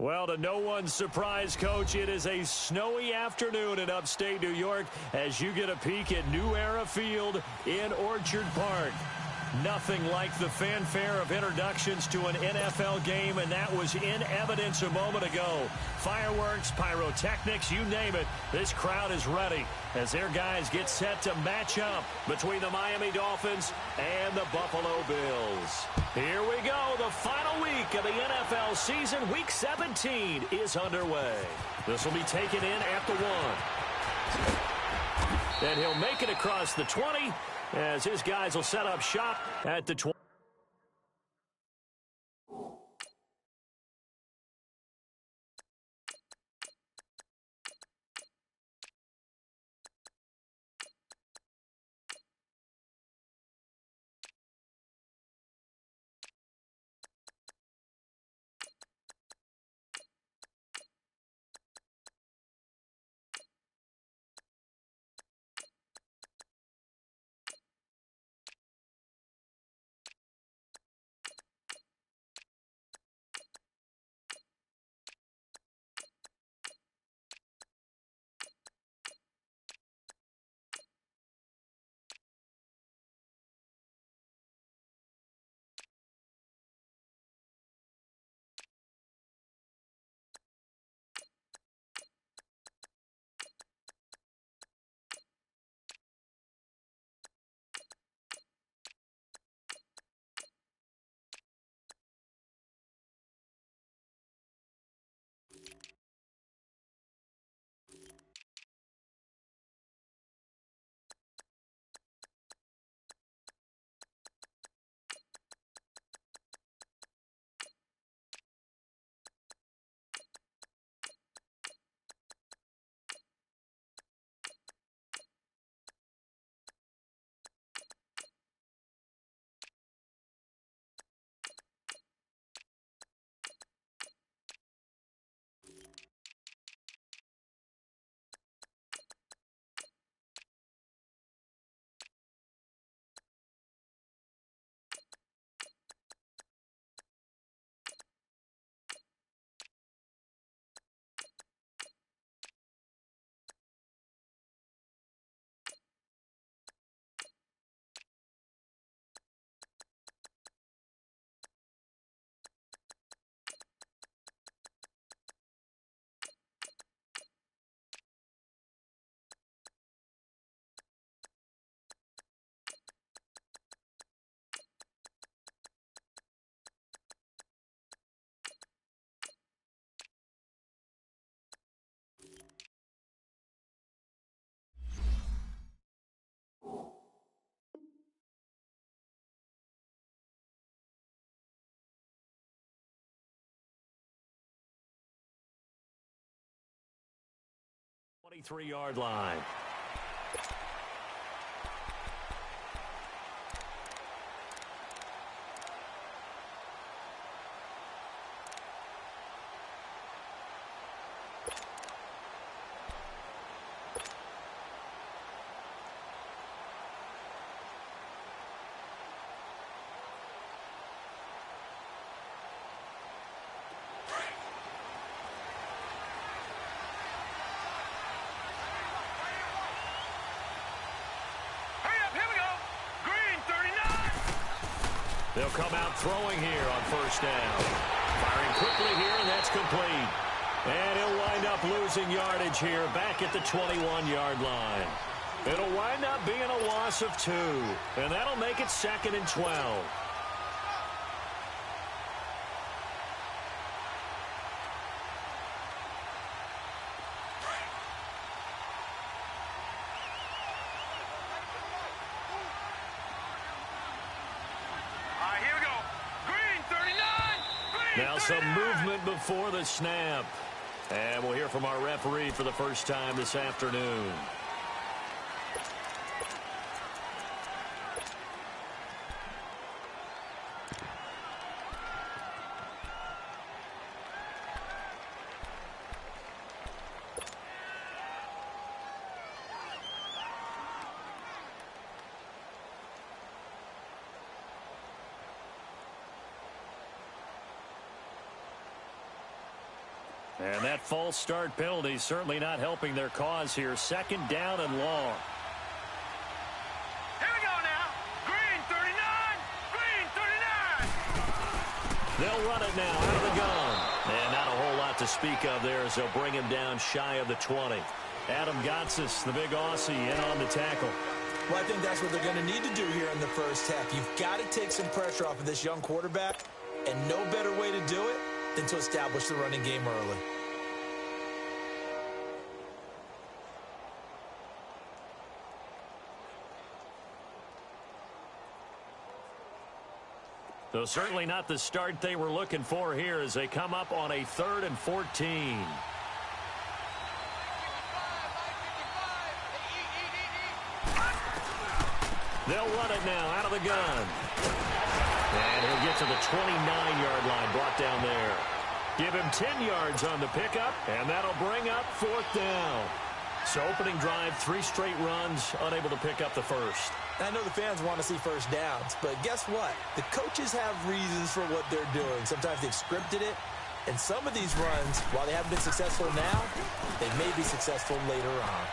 Well, to no one's surprise, Coach, it is a snowy afternoon in upstate New York as you get a peek at New Era Field in Orchard Park. Nothing like the fanfare of introductions to an NFL game, and that was in evidence a moment ago. Fireworks, pyrotechnics, you name it, this crowd is ready as their guys get set to match up between the Miami Dolphins and the Buffalo Bills. Here we go. The final week of the NFL season, Week 17, is underway. This will be taken in at the 1. And he'll make it across the 20 as his guys will set up shop at the 20. Three-yard line. They'll come out throwing here on first down. Firing quickly here, and that's complete. And he'll wind up losing yardage here back at the 21-yard line. It'll wind up being a loss of 2, and that'll make it 2nd and 12. Now some movement before the snap. And we'll hear from our referee for the first time this afternoon. And that false start penalty certainly not helping their cause here. Second down and long. Here we go now. Green 39. Green 39. They'll run it now out of the gun. And not a whole lot to speak of there as they'll bring him down shy of the 20. Adam Gotsis, the big Aussie, in on the tackle. Well, I think that's what they're going to need to do here in the first half. You've got to take some pressure off of this young quarterback, and no better way to do it than to establish the running game early. So certainly not the start they were looking for here as they come up on a 3rd and 14. They'll run it now out of the gun. And he'll get to the 29-yard line, brought down there. Give him 10 yards on the pickup, and that'll bring up 4th down. So opening drive, 3 straight runs, unable to pick up the first. I know the fans want to see first downs, but guess what? The coaches have reasons for what they're doing. Sometimes they've scripted it, and some of these runs, while they haven't been successful now, they may be successful later on.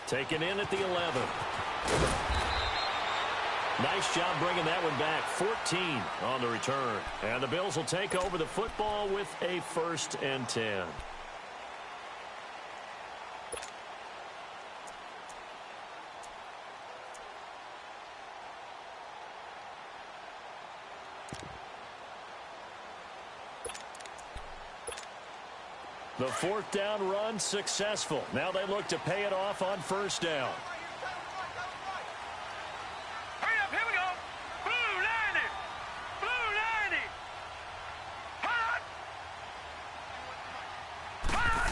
Taken in at the 11. Nice job bringing that one back. 14 on the return. And the Bills will take over the football with a 1st and 10. The 4th down run successful. Now they look to pay it off on 1st down. Hurry up, here we go. Blue 90. Blue 90. Hot. Hot.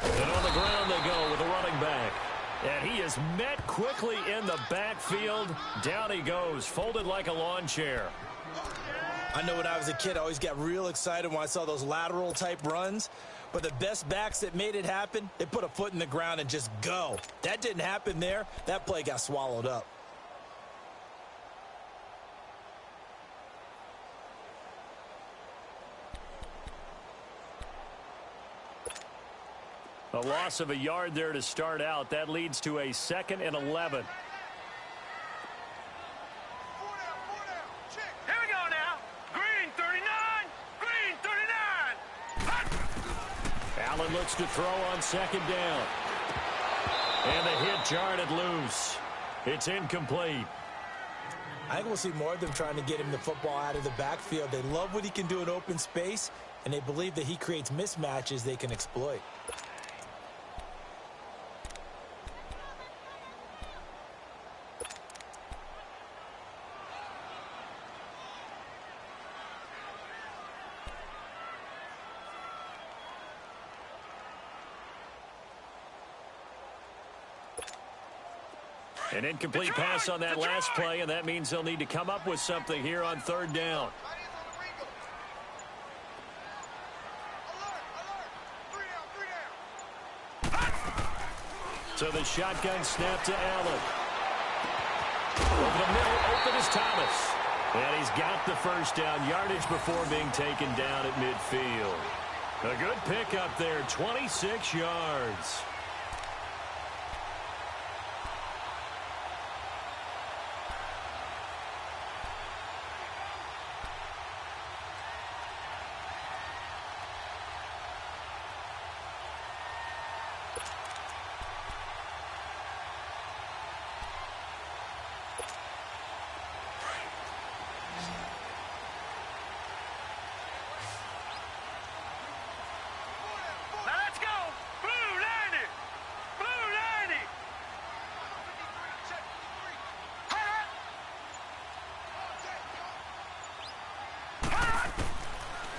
And on the ground they go with the running back. And he is met quickly in the backfield. Down he goes, folded like a lawn chair. I know when I was a kid, I always got real excited when I saw those lateral-type runs. But the best backs that made it happen, they put a foot in the ground and just go. That didn't happen there. That play got swallowed up. A loss of a yard there to start out. That leads to a 2nd and 11. Allen looks to throw on 2nd down. And the hit jarred loose. It's incomplete. I think we'll see more of them trying to get him the football out of the backfield. They love what he can do in open space, and they believe that he creates mismatches they can exploit. An incomplete pass on that last play, and that means they'll need to come up with something here on 3rd down. So the shotgun snap to Allen. Over the middle, open is Thomas. And he's got the 1st down yardage before being taken down at midfield. A good pickup there, 26 yards.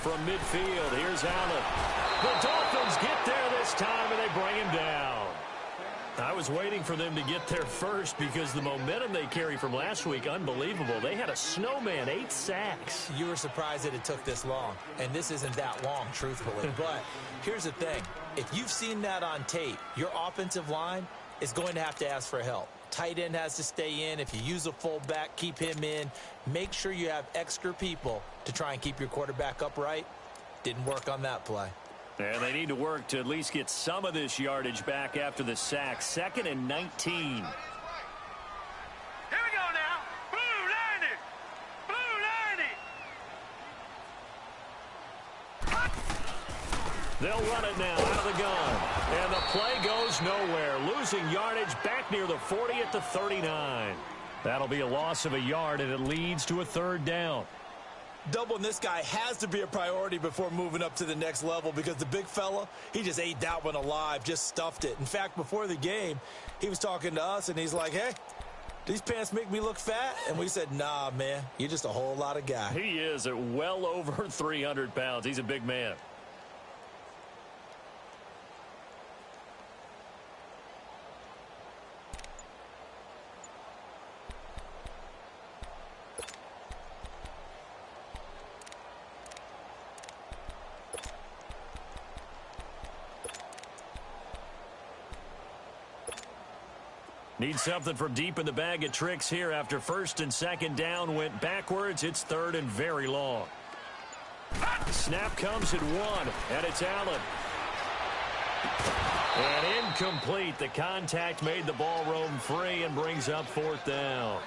From midfield, here's Allen. The Dolphins get there this time, and they bring him down. I was waiting for them to get there first because the momentum they carry from last week, unbelievable. They had a snowman, 8 sacks. You were surprised that it took this long, and this isn't that long, truthfully. But here's the thing. If you've seen that on tape, your offensive line is going to have to ask for help. tight end has to stay in. If you use a fullback, keep him in. Make sure you have extra people to try and keep your quarterback upright. Didn't work on that play. And they need to work to at least get some of this yardage back after the sack. 2nd and 19. They'll run it now out of the gun. And the play goes nowhere. Losing yardage back near the 40 at the 39. That'll be a loss of a yard, and it leads to a 3rd down. Doubling this guy has to be a priority before moving up to the next level, because the big fella, he just ate that one alive, just stuffed it. In fact, before the game, he was talking to us, and he's like, hey, these pants make me look fat? And we said, nah, man, you're just a whole lot of guy. He is at well over 300 pounds. He's a big man. Need something from deep in the bag of tricks here after 1st and 2nd down went backwards. It's 3rd and very long. Snap comes at 1, and it's Allen. And incomplete. The contact made the ball roam free and brings up 4th down.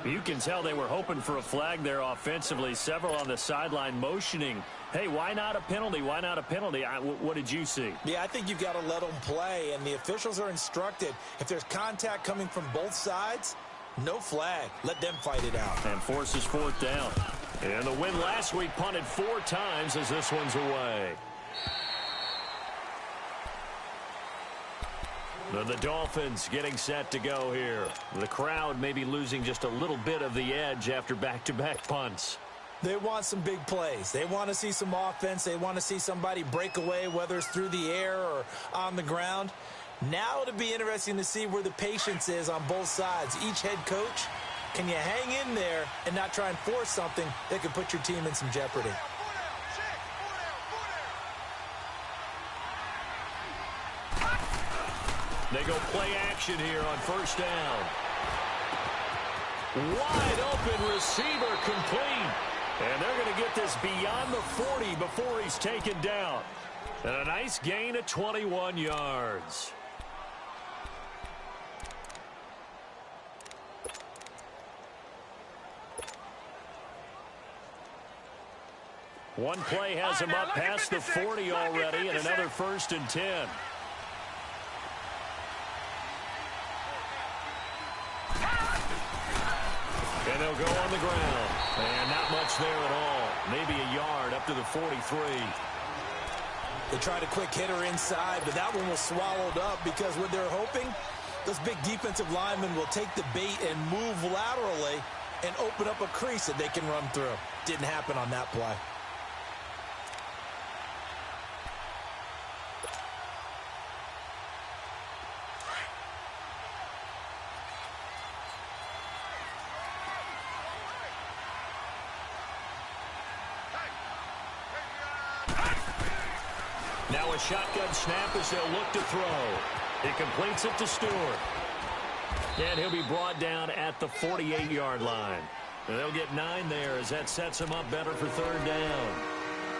You can tell they were hoping for a flag there offensively. Several on the sideline motioning. Hey, why not a penalty? Why not a penalty? What did you see? Yeah, I think you've got to let them play, and the officials are instructed. If there's contact coming from both sides, no flag. Let them fight it out. And forces 4th down. And the win last week punted 4 times as this one's away. The Dolphins getting set to go here. The crowd may be losing just a little bit of the edge after back-to-back punts. They want some big plays. They want to see some offense. They want to see somebody break away, whether it's through the air or on the ground. Now it'll be interesting to see where the patience is on both sides. Each head coach, can you hang in there and not try and force something that could put your team in some jeopardy? They go play action here on 1st down. Wide open receiver complete. And they're going to get this beyond the 40 before he's taken down. And a nice gain of 21 yards. One play has him up past the 40 already, and another 1st and 10. And they'll go on the ground. And not much there at all. Maybe a yard up to the 43. They tried a quick hitter inside, but that one was swallowed up because what they're hoping, those big defensive linemen will take the bait and move laterally and open up a crease that they can run through. Didn't happen on that play. Now a shotgun snap as they'll look to throw. He completes it to Stewart. And he'll be brought down at the 48-yard line. And they'll get 9 there as that sets him up better for 3rd down.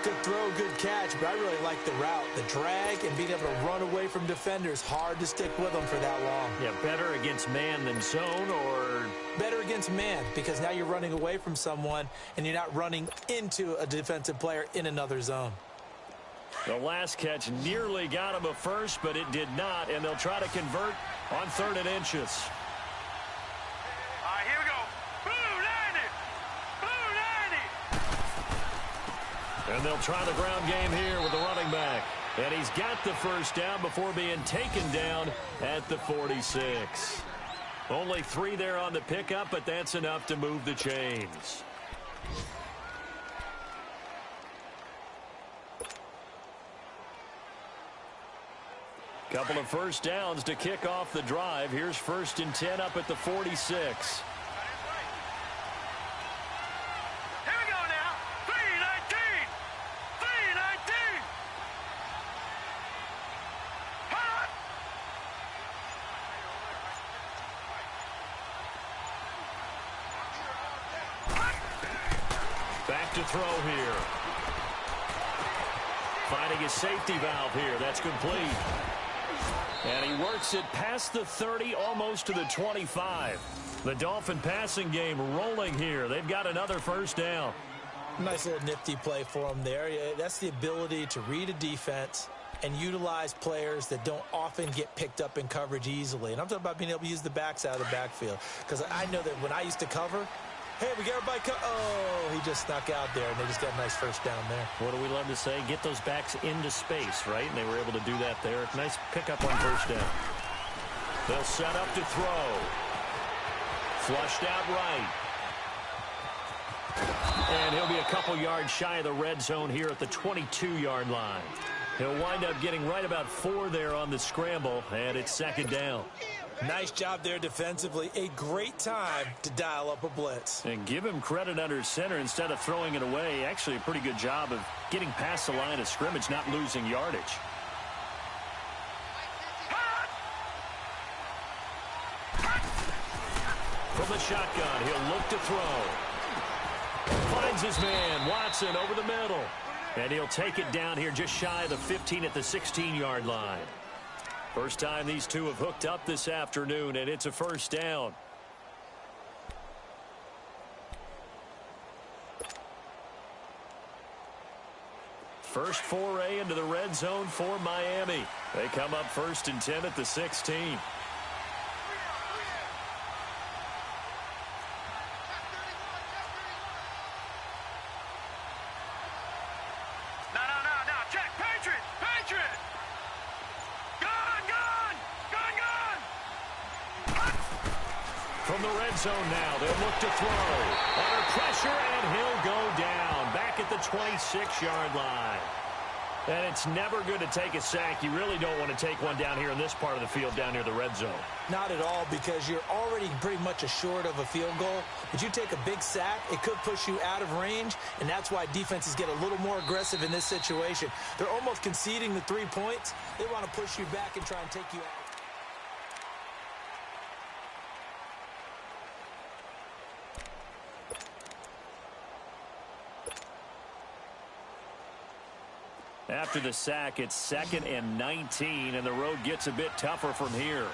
Good throw, good catch, but I really like the route. The drag and being able to run away from defenders. Hard to stick with them for that long. Yeah, better against man than zone, or? Better against man, because now you're running away from someone and you're not running into a defensive player in another zone. The last catch nearly got him a first, but it did not, and they'll try to convert on 3rd and inches. All right, here we go. Blue 90. Blue 90. And they'll try the ground game here with the running back. And he's got the 1st down before being taken down at the 46. Only 3 there on the pickup, but that's enough to move the chains. Couple of 1st downs to kick off the drive. Here's 1st and 10 up at the 46. Here we go now. 319. 319. Hot. to throw here. Finding his safety valve here. That's complete. And he works it past the 30, almost to the 25. The Dolphin passing game rolling here. They've got another first down. Nice little nifty play for him there. That's the ability to read a defense and utilize players that don't often get picked up in coverage easily. And I'm talking about being able to use the backs out of the backfield. Because I know that when I used to cover, hey, we got everybody oh, he just snuck out there, and they just got a nice first down there. What do we love to say? Get those backs into space, right? And they were able to do that there. Nice pickup on first down. They'll set up to throw. Flushed out right. And he'll be a couple yards shy of the red zone here at the 22-yard line. He'll wind up getting right about 4 there on the scramble, and it's second down. Nice job there defensively. A great time to dial up a blitz. And give him credit under center instead of throwing it away. Actually a pretty good job of getting past the line of scrimmage, not losing yardage. From the shotgun, he'll look to throw. Finds his man, Watson, over the middle. And he'll take it down here just shy of the 15 at the 16-yard line. First time these two have hooked up this afternoon, and it's a first down. First foray into the red zone for Miami. They come up 1st and 10 at the 16. From the red zone now, they'll look to throw. Under pressure, and he'll go down. Back at the 26-yard line. And it's never good to take a sack. You really don't want to take one down here in this part of the field, down near the red zone. Not at all, because you're already pretty much assured of a field goal. But you take a big sack, it could push you out of range, and that's why defenses get a little more aggressive in this situation. They're almost conceding the 3 points. They want to push you back and try and take you out. After the sack, it's 2nd and 19, and the road gets a bit tougher from here.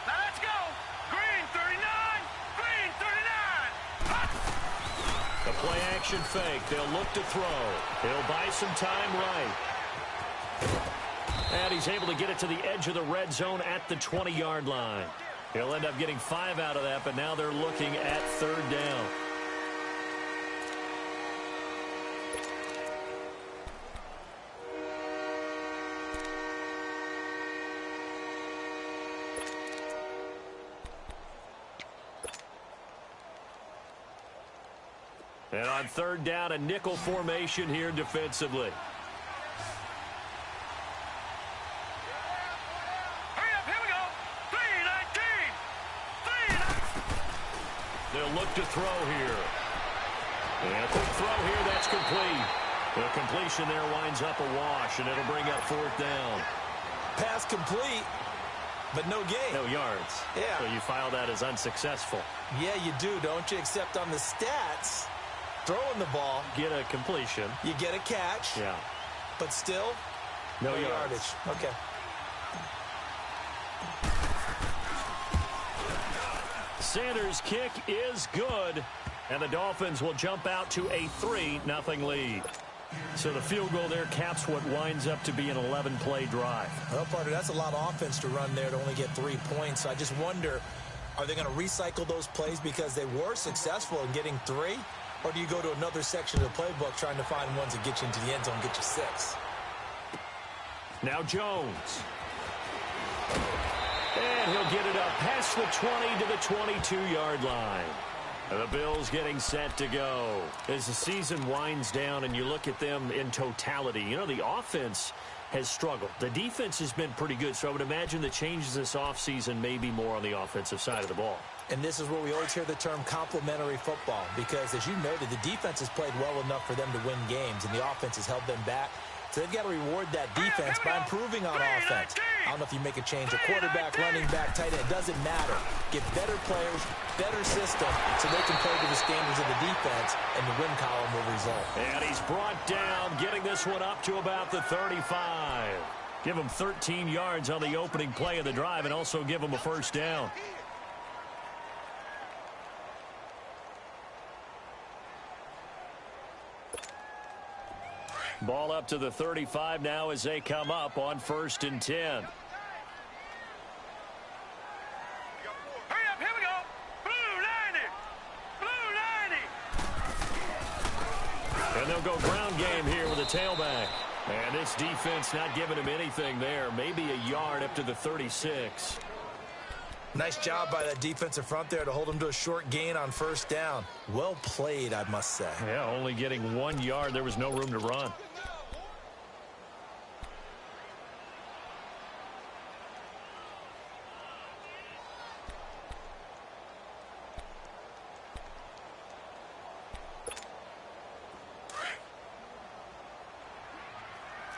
Now let's go. Green 39. Green 39. The play action fake. They'll look to throw. He'll buy some time right. And he's able to get it to the edge of the red zone at the 20-yard line. He'll end up getting 5 out of that, but now they're looking at 3rd down. And on 3rd down, a nickel formation here defensively. Hurry up, here we go. 3-19. They'll look to throw here. And a quick throw here, that's complete. The completion there winds up a wash, and it'll bring up 4th down. Pass complete, but no gain. No yards. Yeah. So you file that as unsuccessful. Yeah, you do, don't you? Except on the stats, throwing the ball, Get a completion. you get a catch, Yeah. but still, No yardage. Okay. Sanders' kick is good, and the Dolphins will jump out to a 3-0 lead. So the field goal there caps what winds up to be an 11-play drive. Well, partner, that's a lot of offense to run there to only get 3 points. So I just wonder, are they going to recycle those plays because they were successful in getting 3? Or do you go to another section of the playbook trying to find ones that get you into the end zone, get you 6? Now Jones. And he'll get it up past the 20 to the 22-yard line. The Bills getting set to go. As the season winds down and you look at them in totality, you know, the offense has struggled. The defense has been pretty good, so I would imagine the changes this offseason may be more on the offensive side of the ball. And this is where we always hear the term complementary football, because as you noted, the defense has played well enough for them to win games, and the offense has held them back. So they've got to reward that defense by improving on offense. I don't know if you make a change, a quarterback, running back, tight end, it doesn't matter. Get better players, better system, so they can play to the standards of the defense, and the win column will result. And he's brought down, getting this one up to about the 35. Give him 13 yards on the opening play of the drive and also give him a first down. Ball up to the 35 now as they come up on 1st and 10. Hurry up, here we go. Blue 90. Blue 90. And they'll go ground game here with a tailback. And this defense not giving him anything there. Maybe a yard up to the 36. Nice job by that defensive front there to hold him to a short gain on 1st down. Well played, I must say. Yeah, only getting 1 yard. There was no room to run.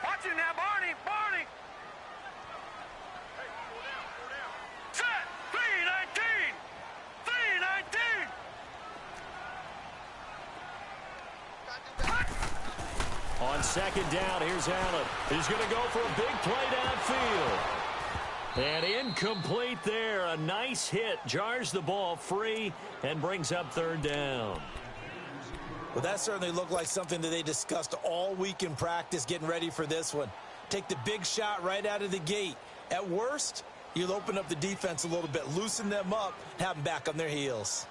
Watch it now, Barney. Barney. Set. 319. 319. On 2nd down, here's Allen. He's going to go for a big play downfield. And incomplete there. A nice hit. Jars the ball free and brings up 3rd down. Well, that certainly looked like something that they discussed all week in practice getting ready for this one. Take the big shot right out of the gate. At worst, you'll open up the defense a little bit, loosen them up, and have them back on their heels.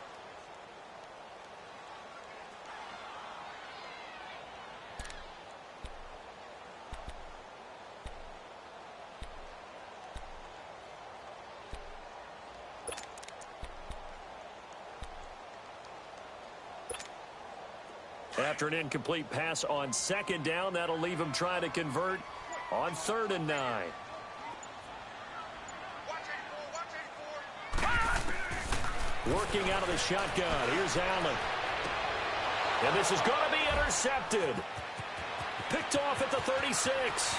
After an incomplete pass on 2nd down, that'll leave him trying to convert on 3rd and 9. Working out of the shotgun. Here's Allen. And this is going to be intercepted. Picked off at the 36.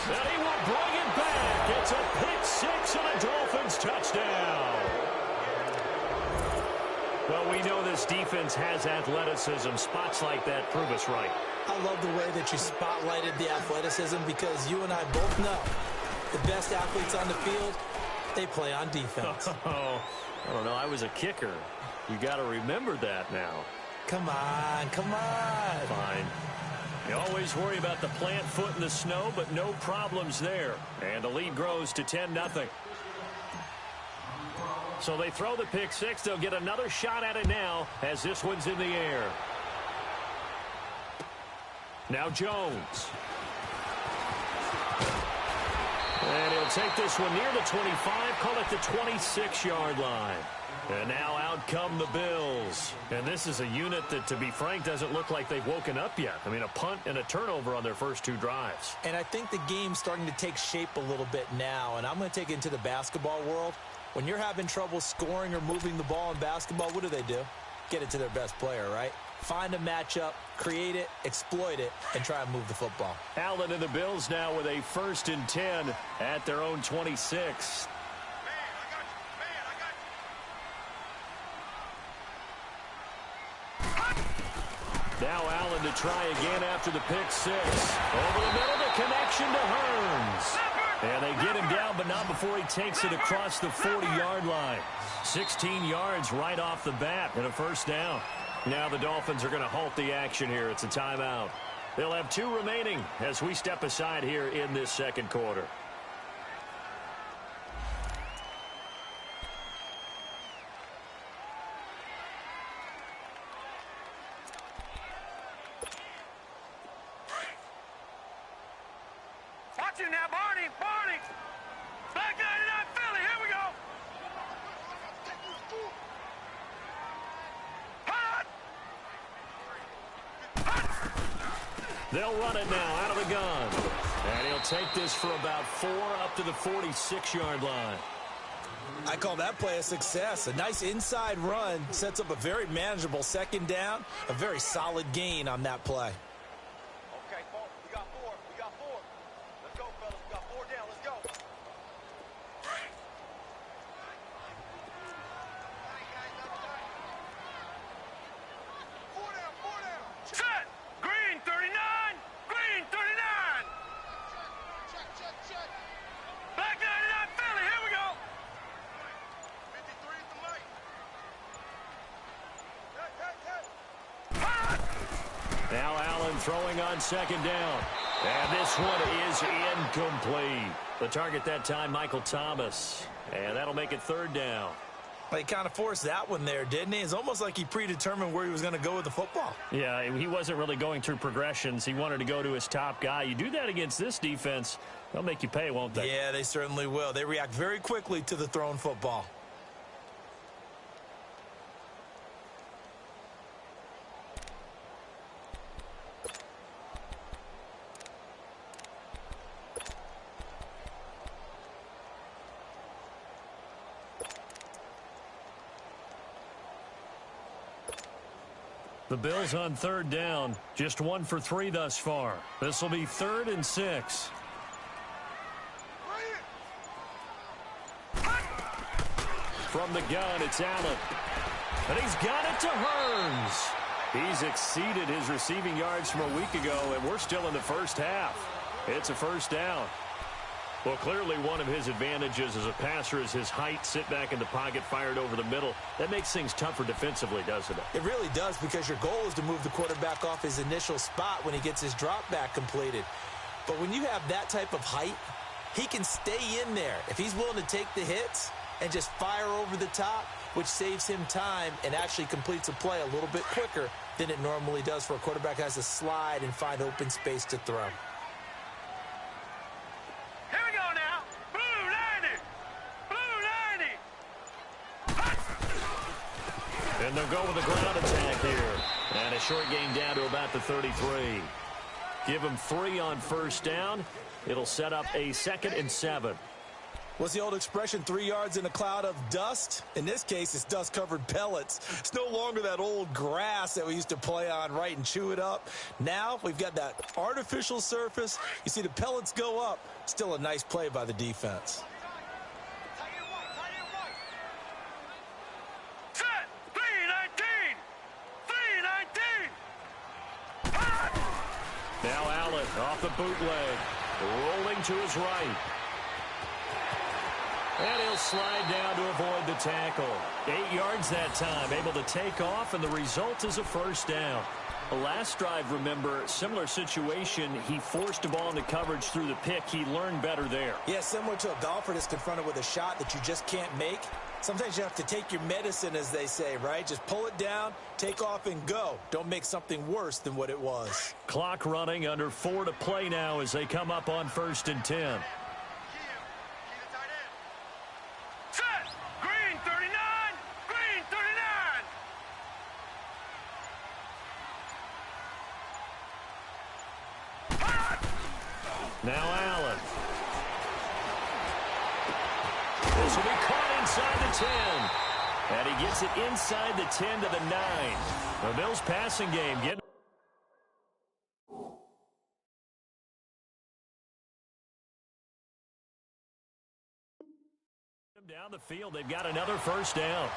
And he will bring it back. It's a pick 6 and a Dolphins touchdown. Well, we know this defense has athleticism. Spots like that prove us right. I love the way that you spotlighted the athleticism because you and I both know the best athletes on the field, they play on defense. Oh, I don't know. I was a kicker. You got to remember that now. Come on, come on. Fine. You always worry about the plant foot in the snow, but no problems there. And the lead grows to 10-0. So they throw the pick 6. They'll get another shot at it now as this one's in the air. Now Jones. And he'll take this one near the 25, call it the 26-yard line. And now out come the Bills. And this is a unit that, to be frank, doesn't look like they've woken up yet. I mean, a punt and a turnover on their first 2 drives. And I think the game's starting to take shape a little bit now. And I'm going to take it into the basketball world. When you're having trouble scoring or moving the ball in basketball, what do? Get it to their best player, right? Find a matchup, create it, exploit it, and try and move the football. Allen and the Bills now with a 1st and 10 at their own 26. Now Allen to try again after the pick 6. Over the middle, the connection to Hearns. And they get him down, but not before he takes it across the 40-yard line. 16 yards right off the bat and a first down. Now the Dolphins are going to halt the action here. It's a timeout. They'll have 2 remaining as we step aside here in this 2nd quarter. Watch it now, Barney. Barney. Black 99 Philly. Here we go. Hot. They'll run it now out of the gun. And he'll take this for about 4 up to the 46-yard line. I call that play a success. A nice inside run sets up a very manageable 2nd down. A very solid gain on that play. Okay, we got 4. Now Allen throwing on second down. And this one is incomplete. The target that time, Michael Thomas. And that'll make it third down. He kind of forced that one there, didn't he? It's almost like he predetermined where he was going to go with the football. Yeah, he wasn't really going through progressions. He wanted to go to his top guy. You do that against this defense, they'll make you pay, won't they? Yeah, they certainly will. They react very quickly to the thrown football. The Bills on third down, just 1 for 3 thus far. This will be 3rd and 6. From the gun, it's Allen. And he's got it to Hearns. He's exceeded his receiving yards from a week ago, and we're still in the first half. It's a first down. Well, clearly one of his advantages as a passer is his height, sit back in the pocket, fired over the middle. That makes things tougher defensively, doesn't it? It really does, because your goal is to move the quarterback off his initial spot when he gets his drop back completed. But when you have that type of height, he can stay in there if he's willing to take the hits and just fire over the top, which saves him time and actually completes a play a little bit quicker than it normally does for a quarterback who has to slide and find open space to throw. Here we go now. Blue 90. Blue 90. And they'll go with a ground attack here. And a short gain down to about the 33. Give him 3 on first down. It'll set up a 2nd and 7. What's the old expression, 3 yards in a cloud of dust? In this case, it's dust-covered pellets. It's no longer that old grass that we used to play on, right, and chew it up. Now we've got that artificial surface. You see the pellets go up. Still a nice play by the defense. Set. 319. 319. Now Allen off the bootleg. Rolling to his right. And he'll slide down to avoid the tackle. 8 yards that time, able to take off, and the result is a first down. The last drive, remember, similar situation. He forced the ball into coverage through the pick. He learned better there. Yeah, similar to a golfer that's confronted with a shot that you just can't make. Sometimes you have to take your medicine, as they say, right? Just pull it down, take off, and go. Don't make something worse than what it was. Clock running, under 4 to play now as they come up on 1st and 10. Now Allen. This will be caught inside the 10. And he gets it inside the 10 to the 9. The Bills passing game getting down the field. They've got another first down.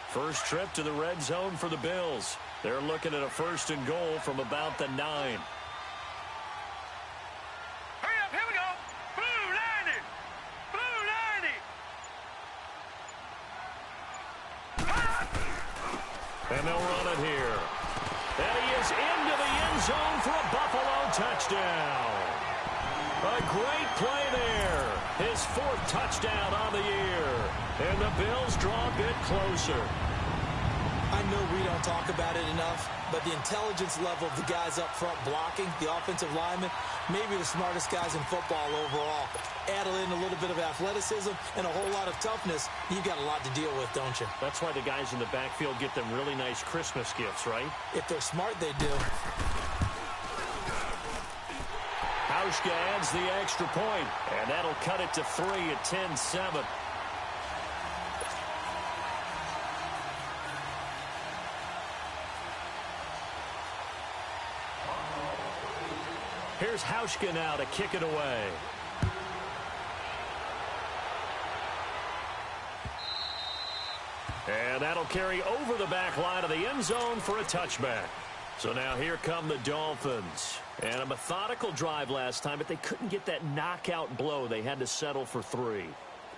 First trip to the red zone for the Bills. They're looking at a 1st and goal from about the 9. Hurry up, here we go. Blue 90. Blue 90. And they'll run it here. And he is into the end zone for a Buffalo touchdown. A great play there. His 4th touchdown on the year. And the Bills draw a bit closer. I know we don't talk about it enough, but the intelligence level of the guys up front blocking, the offensive linemen, maybe the smartest guys in football overall. Add in a little bit of athleticism and a whole lot of toughness, you've got a lot to deal with, don't you? That's why the guys in the backfield get them really nice Christmas gifts, right? If they're smart, they do. Hauschka adds the extra point, and that'll cut it to 3 at 10-7. Here's Hauschka now to kick it away. And that'll carry over the back line of the end zone for a touchback. So now here come the Dolphins. And a methodical drive last time, but they couldn't get that knockout blow. They had to settle for 3.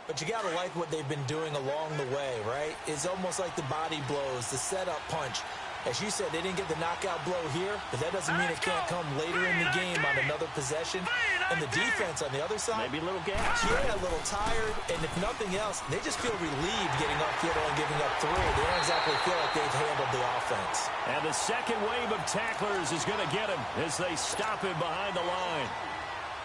But you got to like what they've been doing along the way, right? It's almost like the body blows, the setup punch. As you said, they didn't get the knockout blow here, but that doesn't mean it can't come later in the game on another possession. And the defense on the other side, maybe a little gas. Yeah, a little tired. And if nothing else, they just feel relieved getting upfield and giving up 3. They don't exactly feel like they've handled the offense. And the second wave of tacklers is going to get him as they stop him behind the line.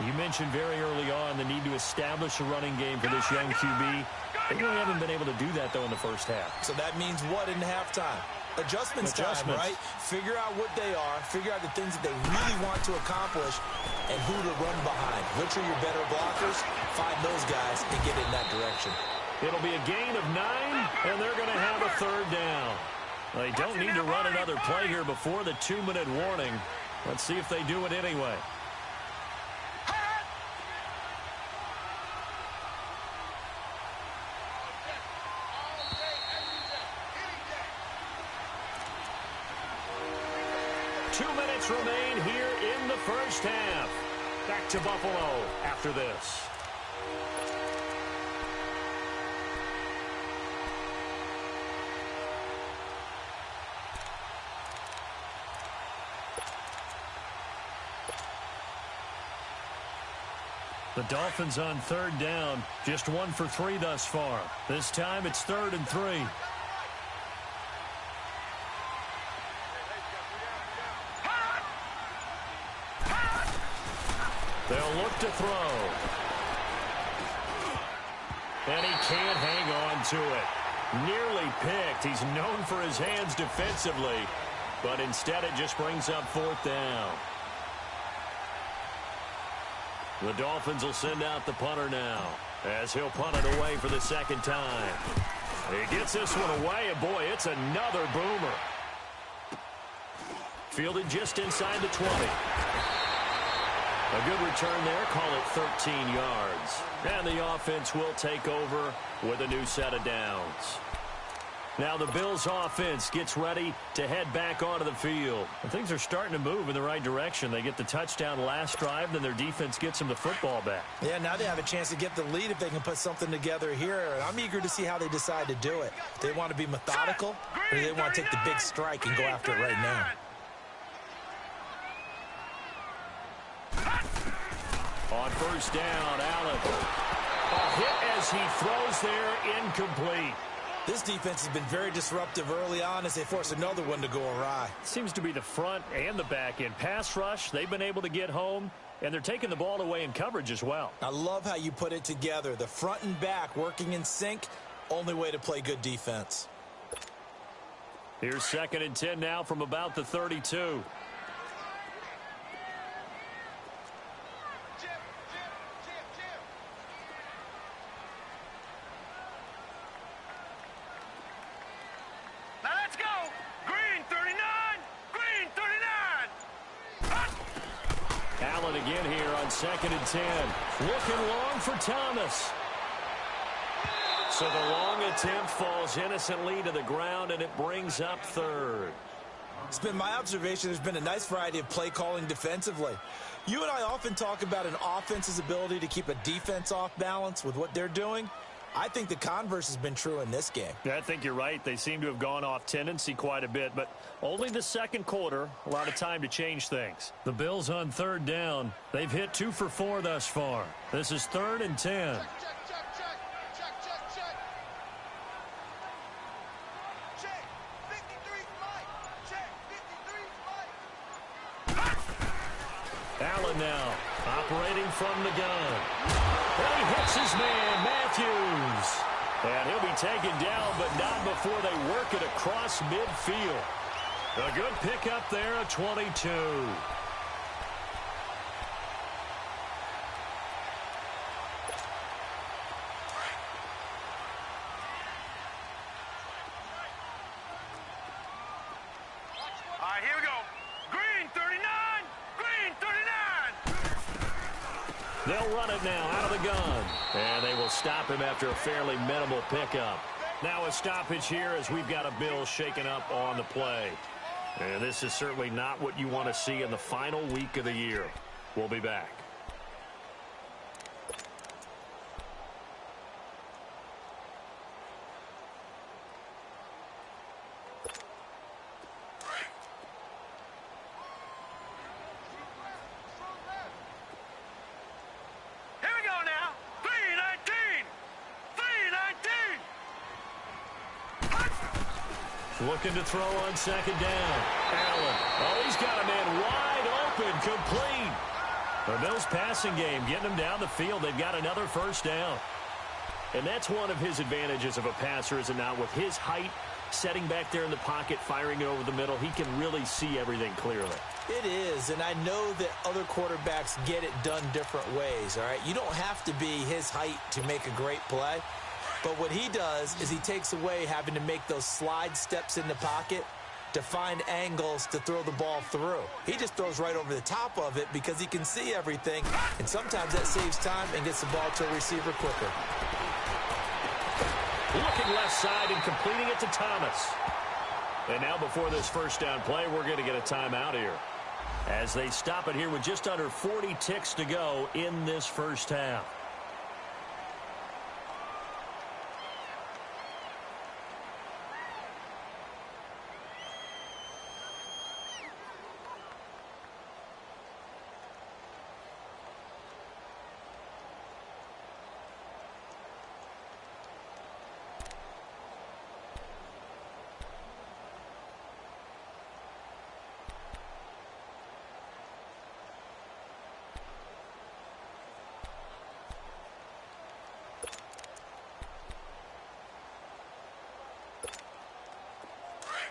You mentioned very early on the need to establish a running game for this young QB. They really haven't been able to do that, though, in the first half. So that means what in halftime? Adjustments time, right? Figure out what they are, figure out the things that they really want to accomplish, and who to run behind. Which are your better blockers? Find those guys and get in that direction. It'll be a gain of 9, and they're going to have a 3rd down. They don't need to run another play here before the 2-minute warning. Let's see if they do it anyway. Remain here in the first half. Back to Buffalo after this. The Dolphins on 3rd down, just 1 for 3 thus far. This time it's 3rd and 3. They'll look to throw. And he can't hang on to it. Nearly picked. He's known for his hands defensively, but instead it just brings up 4th down. The Dolphins will send out the punter now as he'll punt it away for the 2nd time. He gets this one away, and boy, it's another boomer. Fielded just inside the 20. A good return there, call it 13 yards. And the offense will take over with a new set of downs. Now the Bills offense gets ready to head back onto the field. And things are starting to move in the right direction. They get the touchdown last drive, then their defense gets them the football back. Yeah, now they have a chance to get the lead if they can put something together here. And I'm eager to see how they decide to do it. They want to be methodical, or do they want to take the big strike and go after it right now? On 1st down, Allen. A hit as he throws there, incomplete. This defense has been very disruptive early on as they force another one to go awry. Seems to be the front and the back end. Pass rush, they've been able to get home, and they're taking the ball away in coverage as well. I love how you put it together. The front and back working in sync, only way to play good defense. Here's 2nd and 10 now from about the 32. Again here on 2nd and 10. Looking long for Thomas. So the long attempt falls innocently to the ground, and it brings up 3rd. It's been my observation there's been a nice variety of play calling defensively. You and I often talk about an offense's ability to keep a defense off balance with what they're doing. I think the converse has been true in this game. Yeah, I think you're right. They seem to have gone off tendency quite a bit, but only the 2nd quarter, a lot of time to change things. The Bills on 3rd down. They've hit 2 for 4 thus far. This is 3rd and 10. Allen now operating from the gun. And he hits his man, Matthews. And he'll be taken down, but not before they work it across midfield. A good pickup there, a 22. Here we go. Green 39. Green 39. They'll run it now out of the gun. And they will stop him after a fairly minimal pickup. Now a stoppage here as we've got a bill shaken up on the play. And this is certainly not what you want to see in the final week of the year. We'll be back. Looking to throw on second down. Allen. Oh, he's got a man wide open, complete. The Bills passing game getting him down the field. They've got another first down. And that's one of his advantages of a passer, is it not? With his height, setting back there in the pocket, firing it over the middle, he can really see everything clearly. It is, and I know that other quarterbacks get it done different ways, all right? You don't have to be his height to make a great play. But what he does is he takes away having to make those slide steps in the pocket to find angles to throw the ball through. He just throws right over the top of it because he can see everything, and sometimes that saves time and gets the ball to a receiver quicker. Looking left side and completing it to Thomas. And now before this first down play, we're going to get a timeout here, as they stop it here with just under 40 ticks to go in this first half.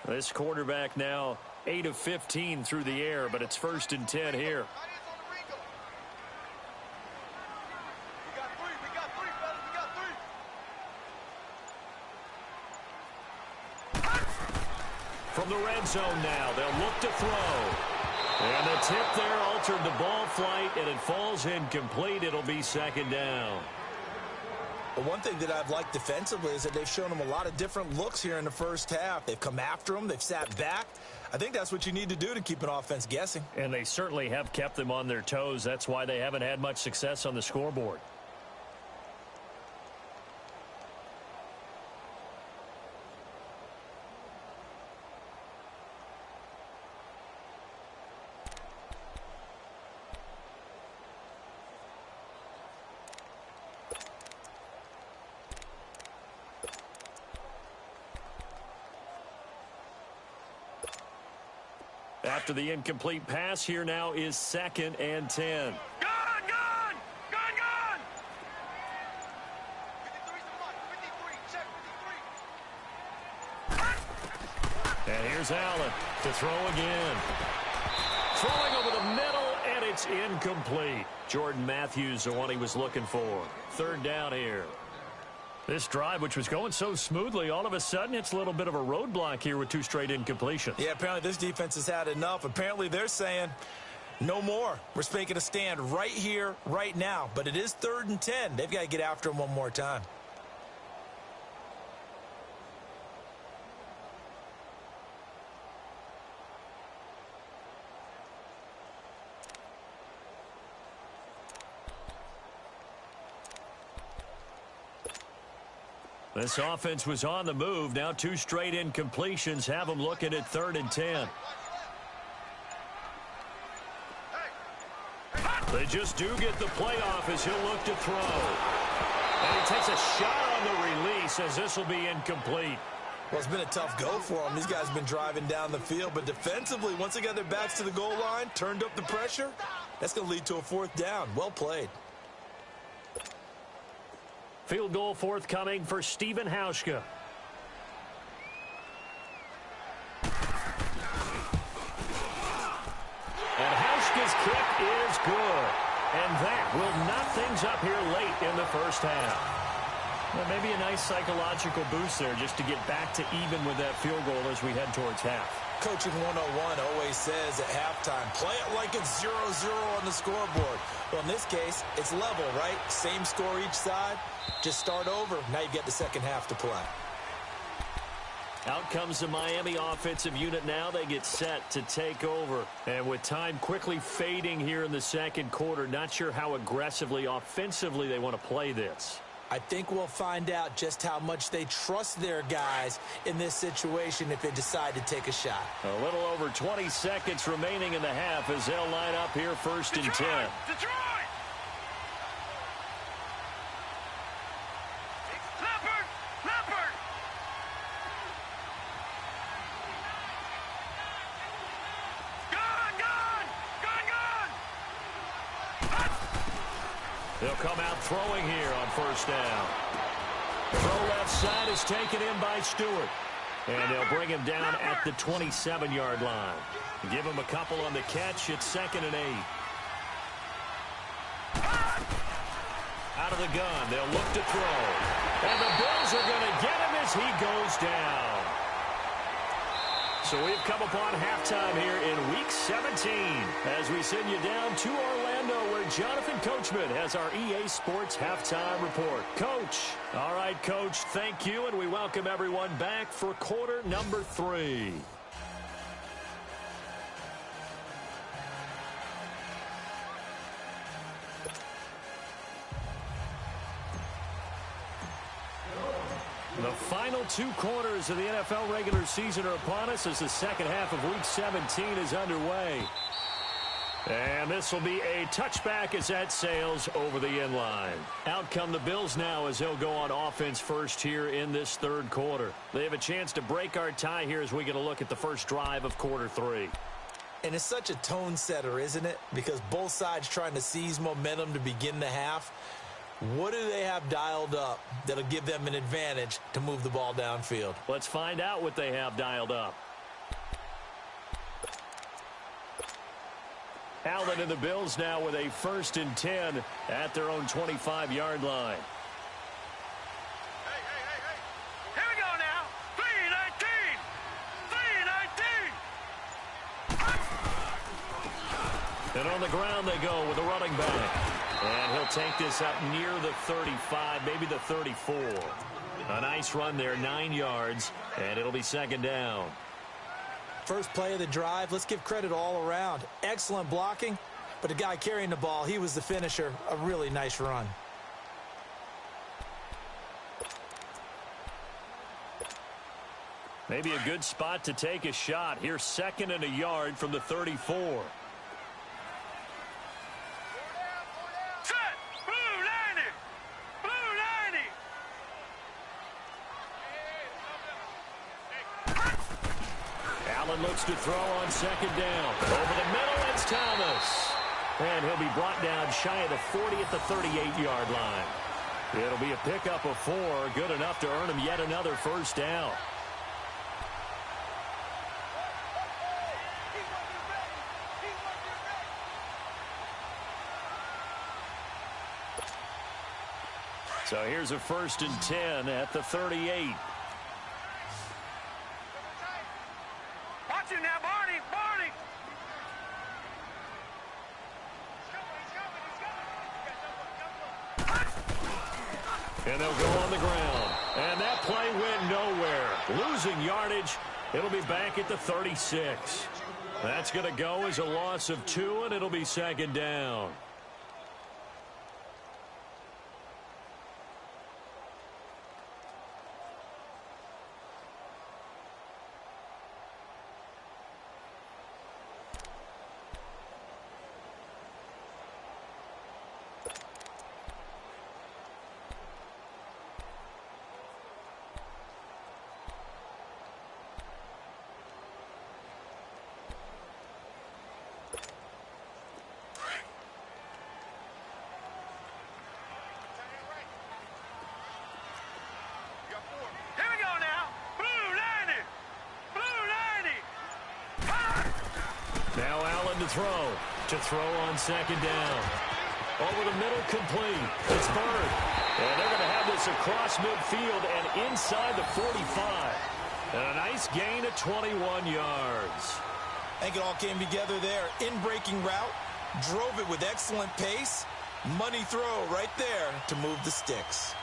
This quarterback now 8 of 15 through the air, but it's 1st and 10 here. From the red zone now, they'll look to throw. And the tip there altered the ball flight, and it falls incomplete. It'll be 2nd down. But one thing that I've liked defensively is that they've shown him a lot of different looks here in the first half. They've come after him. They've sat back. I think that's what you need to do to keep an offense guessing. And they certainly have kept them on their toes. That's why they haven't had much success on the scoreboard. After the incomplete pass, here now is 2nd and 10. Gone! And here's Allen to throw again. Throwing over the middle, and it's incomplete. Jordan Matthews, the one he was looking for. 3rd down here. This drive, which was going so smoothly, all of a sudden it's a little bit of a roadblock here with 2 straight incompletions. Yeah, apparently this defense has had enough. Apparently they're saying, no more. We're making a stand right here, right now. But it is 3rd and 10. They've got to get after him one more time. This offense was on the move. Now 2 straight incompletions have them looking at 3rd and 10. They just do get the playoff as he'll look to throw. And he takes a shot on the release as this will be incomplete. Well, it's been a tough go for them. These guys have been driving down the field. But defensively, once they got their backs to the goal line, turned up the pressure, that's going to lead to a 4th down. Well played. Field goal forthcoming for Stephen Hauschka. And Hauschka's kick is good. And that will knock things up here late in the first half. Well, maybe a nice psychological boost there just to get back to even with that field goal as we head towards half. Coaching 101 always says at halftime, play it like it's 0-0 on the scoreboard. Well, in this case, it's level, right? Same score each side. Just start over. Now you get the second half to play. Out comes the Miami offensive unit now. They get set to take over. And with time quickly fading here in the second quarter, not sure how aggressively, offensively they want to play this. I think we'll find out just how much they trust their guys in this situation if they decide to take a shot. A little over 20 seconds remaining in the half as they'll line up here first and 10. Detroit! Leopard! Leopard! Gun! Gun! Gun! Gun! They'll come out throwing here on first down. Throw left side is taken in by Stewart. And they'll bring him down at the 27-yard line. Give him a couple on the catch. It's 2nd and 8. Out of the gun. They'll look to throw. And the Bills are going to get him as he goes down. So we've come upon halftime here in Week 17 as we send you down to Orlando where Jonathan Coachman has our EA Sports Halftime Report. Coach. All right, Coach, thank you, and we welcome everyone back for quarter number 3. The final 2 quarters of the NFL regular season are upon us as the second half of Week 17 is underway. And this will be a touchback as that sails over the end line. Out come the Bills now as they'll go on offense first here in this third quarter. They have a chance to break our tie here as we get a look at the first drive of quarter 3. And it's such a tone setter, isn't it? Because both sides trying to seize momentum to begin the half. What do they have dialed up that'll give them an advantage to move the ball downfield? Let's find out what they have dialed up. Allen and the Bills now with a 1st and 10 at their own 25-yard line. Here we go now. 3-19. 3-19. And on the ground they go with a running back. And he'll take this up near the 35, maybe the 34. A nice run there, 9 yards, and it'll be 2nd down. First play of the drive, let's give credit all around. Excellent blocking, but the guy carrying the ball, he was the finisher. A really nice run. Maybe a good spot to take a shot. Here's 2nd and a yard from the 34. Looks to throw on 2nd down. Over the middle, it's Thomas. And he'll be brought down shy of the 40 at the 38-yard line. It'll be a pickup of 4, good enough to earn him yet another first down. So here's a 1st and 10 at the 38. Now, Barney, Barney. And they'll go on the ground. And that play went nowhere. Losing yardage. It'll be back at the 36. That's going to go as a loss of 2, and it'll be 2nd down. To throw on 2nd down. Over the middle, complete. It's Bird. And they're going to have this across midfield and inside the 45. And a nice gain of 21 yards. I think it all came together there. In-breaking route. Drove it with excellent pace. Money throw right there to move the sticks.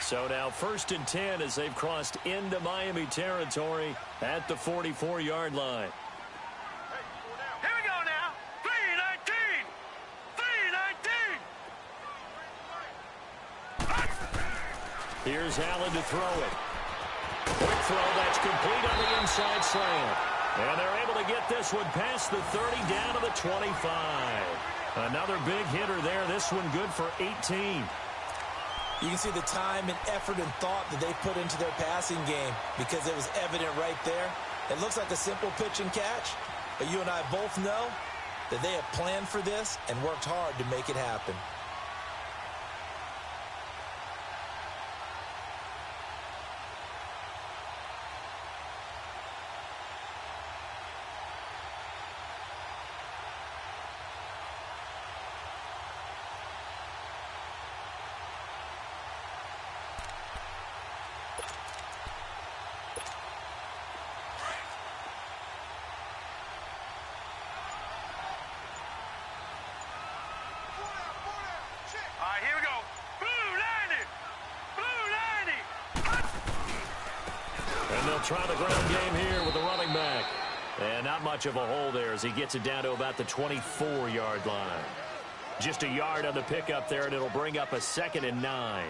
So now 1st and 10 as they've crossed into Miami territory at the 44-yard line. Here we go now. 3-19. 3-19. Here's Allen to throw it. Quick throw, that's complete on the inside slant. And they're able to get this one past the 30 down to the 25. Another big hitter there. This one good for 18. You can see the time and effort and thought that they put into their passing game because it was evident right there. It looks like a simple pitch and catch, but you and I both know that they have planned for this and worked hard to make it happen. All right, here we go. Blue 90. Blue 90. And they'll try the ground game here with the running back. And not much of a hole there as he gets it down to about the 24-yard line. Just a yard on the pickup there, and it'll bring up a 2nd and 9.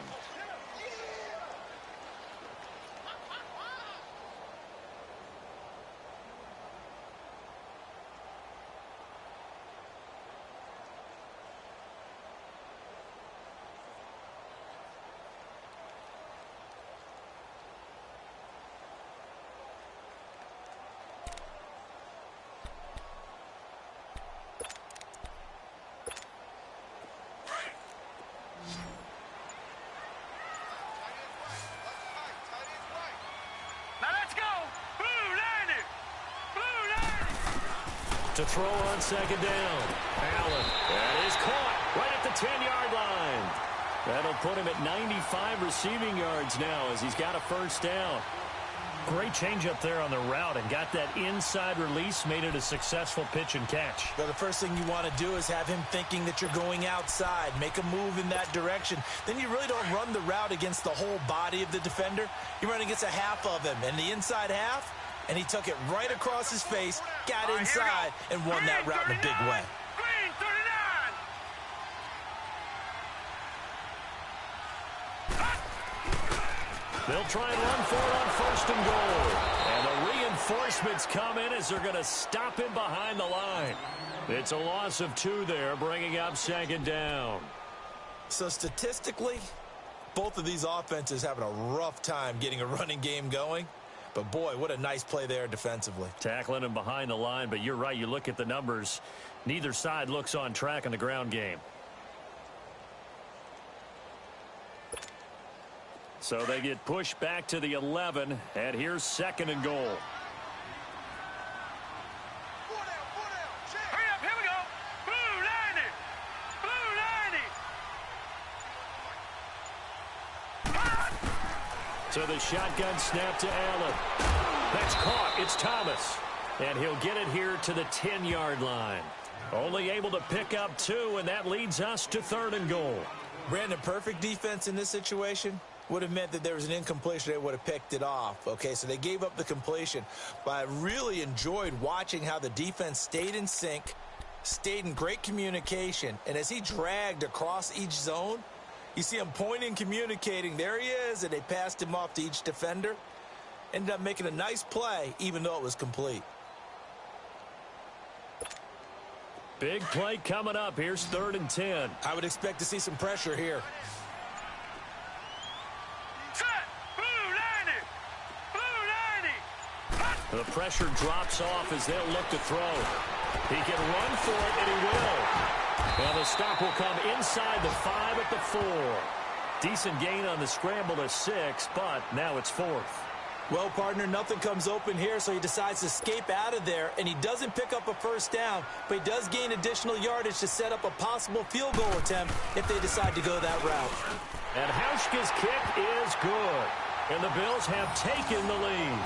Now let's go. Blue 90. Blue 90. To throw on 2nd down. Allen. That is caught right at the 10-yard line. That'll put him at 95 receiving yards now as he's got a 1st down. Great change up there on the route and got that inside release, made it a successful pitch and catch. Well, the first thing you want to do is have him thinking that you're going outside, make a move in that direction. Then you really don't run the route against the whole body of the defender. You run against a half of him, and the inside half, and he took it right across his face, got inside, and won that route in a big way. Green 39. They'll try and run for it on 1st and goal. And the reinforcements come in as they're going to stop him behind the line. It's a loss of 2 there, bringing up 2nd down. So statistically, both of these offenses having a rough time getting a running game going. But, boy, what a nice play there defensively. Tackling him behind the line, but you're right. You look at the numbers. Neither side looks on track in the ground game. So they get pushed back to the 11, and here's 2nd and goal. Hurry up, here we go. Blue 90. Blue 90. So the shotgun snap to Allen. That's caught. It's Thomas. And he'll get it here to the 10-yard line. Only able to pick up 2, and that leads us to 3rd and goal. Brandon, perfect defense in this situation would have meant that there was an incompletion. They would have picked it off. Okay, so they gave up the completion. But I really enjoyed watching how the defense stayed in sync, stayed in great communication. And as he dragged across each zone, you see him pointing, communicating. There he is, and they passed him off to each defender. Ended up making a nice play, even though it was complete. Big play coming up. Here's 3rd and 10. I would expect to see some pressure here. Set. Blue 90. Blue 90. The pressure drops off as they'll look to throw. He can run for it, and he will. And the stop will come inside the 5 at the 4. Decent gain on the scramble to 6, but now it's 4th. Well, partner, nothing comes open here, so he decides to escape out of there, and he doesn't pick up a 1st down, but he does gain additional yardage to set up a possible field goal attempt if they decide to go that route. And Hauschka's kick is good, and the Bills have taken the lead.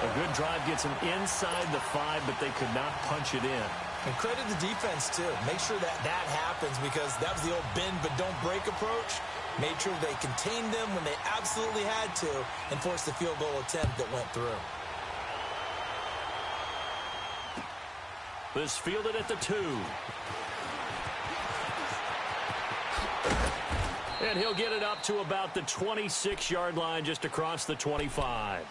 A good drive gets him inside the 5, but they could not punch it in. And credit the defense, too. Make sure that happens because that was the old bend but don't break approach. made sure they contained them when they absolutely had to, and forced the field goal attempt that went through. This fielded at the 2. And he'll get it up to about the 26-yard line, just across the 25.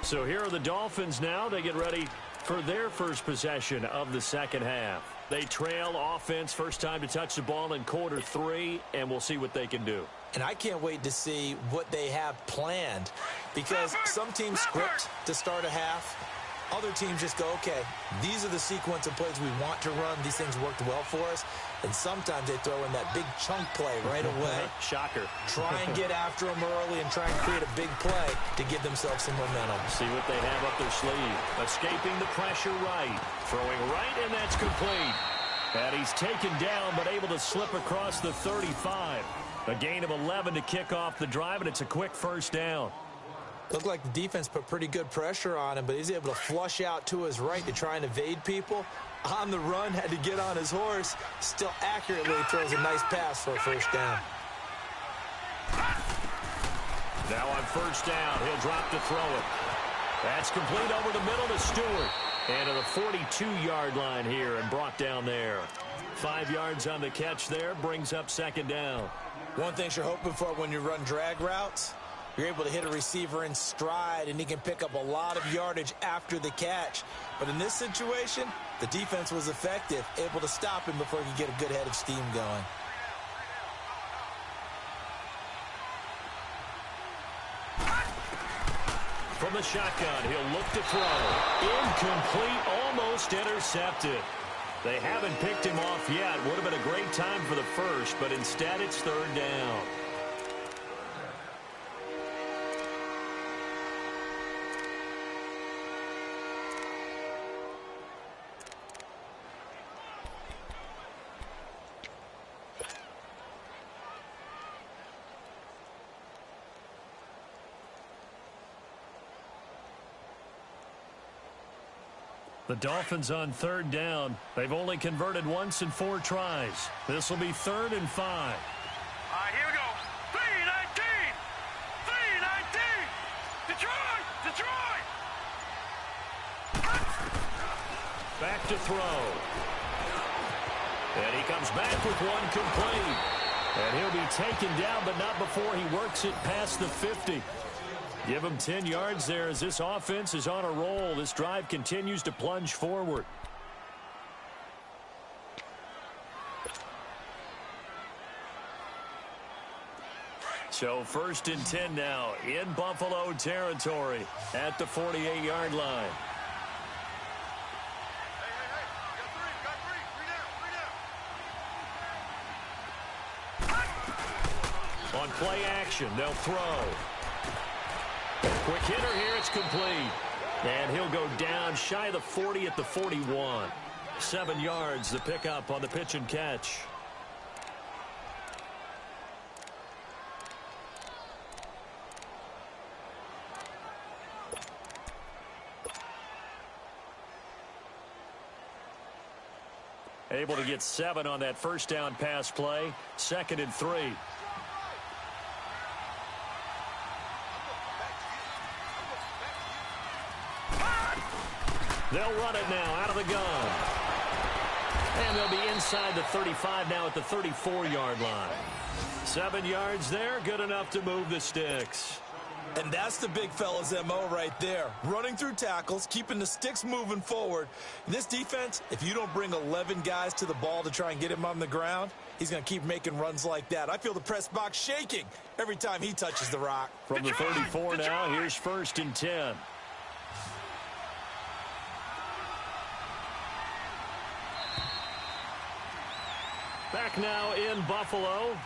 So here are the Dolphins now. They get ready for their first possession of the second half. They trail offense, first time to touch the ball in quarter 3, and we'll see what they can do. And I can't wait to see what they have planned, because some teams script to start a half. Other teams just go, okay, these are the sequence of plays we want to run. These things worked well for us. And sometimes they throw in that big chunk play right away. Shocker. Try and get after them early and try and create a big play to give themselves some momentum. See what they have up their sleeve. Escaping the pressure right. Throwing right, and that's complete. And he's taken down, but able to slip across the 35. A gain of 11 to kick off the drive, and it's a quick first down. Looked like the defense put pretty good pressure on him, but he's able to flush out to his right to try and evade people. On the run, had to get on his horse. Still accurately throws a nice pass for a first down. Now on first down, he'll drop to throw it. That's complete over the middle to Stewart. And to the 42-yard line here and brought down there. 5 yards on the catch there, brings up second down. One thing you're hoping for when you run drag routes, you're able to hit a receiver in stride, and he can pick up a lot of yardage after the catch. But in this situation, the defense was effective, able to stop him before he could get a good head of steam going. From the shotgun, he'll look to throw. Incomplete, almost intercepted. They haven't picked him off yet. Would have been a great time for the first, but instead it's third down. The Dolphins on third down. They've only converted once in 4 tries. This will be 3rd and 5. All right, here we go. 3-19. 3-19. Detroit. Detroit. Back to throw. And he comes back with one complete. And he'll be taken down, but not before he works it past the 50. Give him 10 yards there as this offense is on a roll. This drive continues to plunge forward. So 1st and 10 now in Buffalo territory at the 48-yard line. On play action, they'll throw. Quick hitter here, it's complete. And he'll go down shy of the 40 at the 41. 7 yards, the pickup on the pitch and catch. Able to get 7 on that first down pass play. 2nd and 3. They'll run it now out of the gun. And they'll be inside the 35 now at the 34-yard line. 7 yards there, good enough to move the sticks. And that's the big fella's MO right there. Running through tackles, keeping the sticks moving forward. This defense, if you don't bring 11 guys to the ball to try and get him on the ground, he's going to keep making runs like that. I feel the press box shaking every time he touches the rock. From the 34 now, here's 1st and 10. Back now in Buffalo.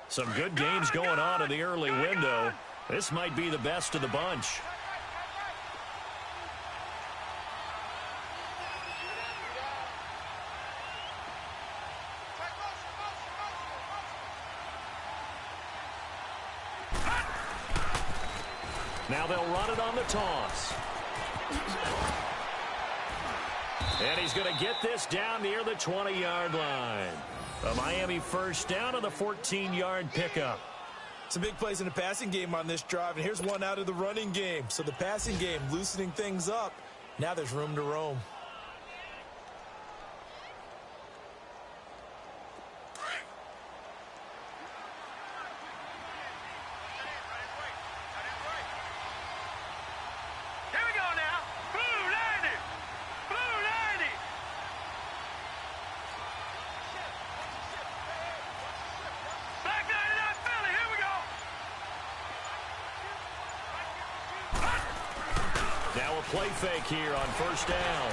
Some good games going on in the early window. This might be the best of the bunch. Now they'll run it on the toss. And he's going to get this down near the 20-yard line. A Miami first down on the 14-yard pickup. Some big plays in the passing game on this drive, and here's one out of the running game. So the passing game loosening things up. Now there's room to roam. Play fake here on first down.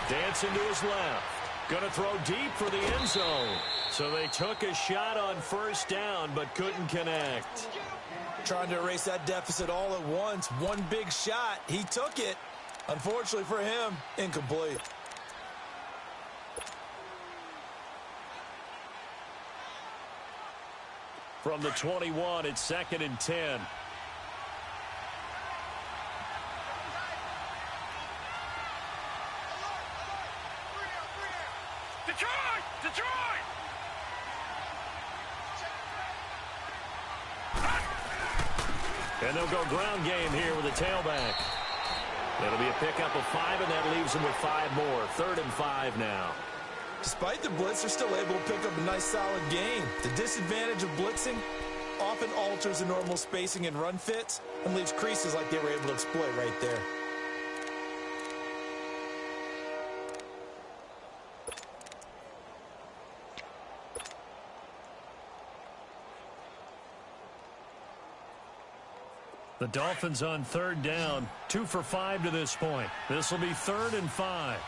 Dancing to his left. Going to throw deep for the end zone. So they took a shot on first down but couldn't connect. Trying to erase that deficit all at once. One big shot. He took it. Unfortunately for him, incomplete. From the 21, it's 2nd and 10. Detroit! And they'll go ground game here with a tailback. That'll be a pickup of 5, and that leaves them with 5 more. 3rd and 5 now. Despite the blitz, they're still able to pick up a nice, solid gain. The disadvantage of blitzing often alters the normal spacing and run fits and leaves creases like they were able to exploit right there. The Dolphins on 3rd down, 2 for 5 to this point. This will be 3rd and 5.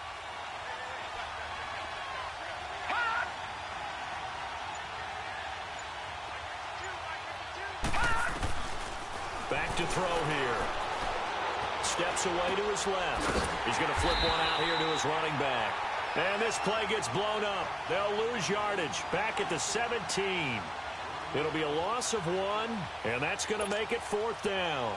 Back to throw here. Steps away to his left. He's going to flip one out here to his running back. And this play gets blown up. They'll lose yardage back at the 17. It'll be a loss of 1, and that's going to make it 4th down.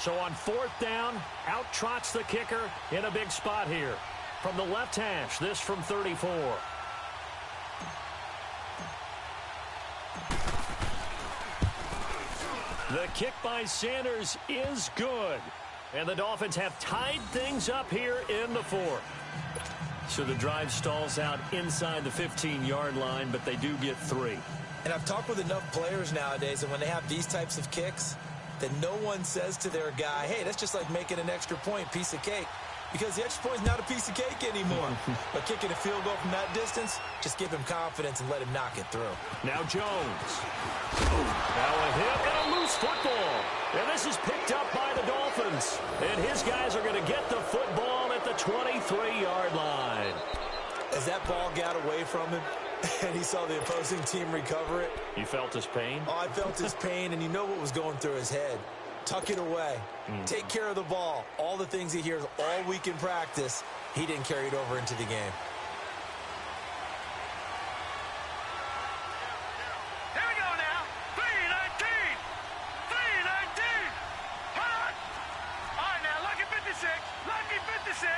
So on 4th down, out trots the kicker in a big spot here. From the left hash, this from 34. The kick by Sanders is good. And the Dolphins have tied things up here in the 4th. So the drive stalls out inside the 15-yard line, but they do get 3. And I've talked with enough players nowadays that when they have these types of kicks, that no one says to their guy, hey, that's just like making an extra point, piece of cake. Because the extra point is not a piece of cake anymore. But kicking a field goal from that distance, just give him confidence and let him knock it through. Now Jones. Now a hit and a loose football. And this is picked up by the Dolphins. And his guys are going to get the football at the 23-yard line. As that ball got away from him and he saw the opposing team recover it. You felt his pain? Oh, I felt his pain, and you know what was going through his head. Tuck it away. Take care of the ball. All the things he hears all week in practice, he didn't carry it over into the game. Here we go now. 3-19. 3-19. Hot. All right, now, lucky 56. Lucky 56.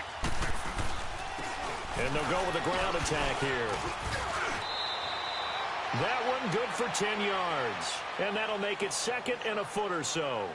And they'll go with a ground attack here. That one good for 10 yards. And that'll make it 2nd and a foot or so.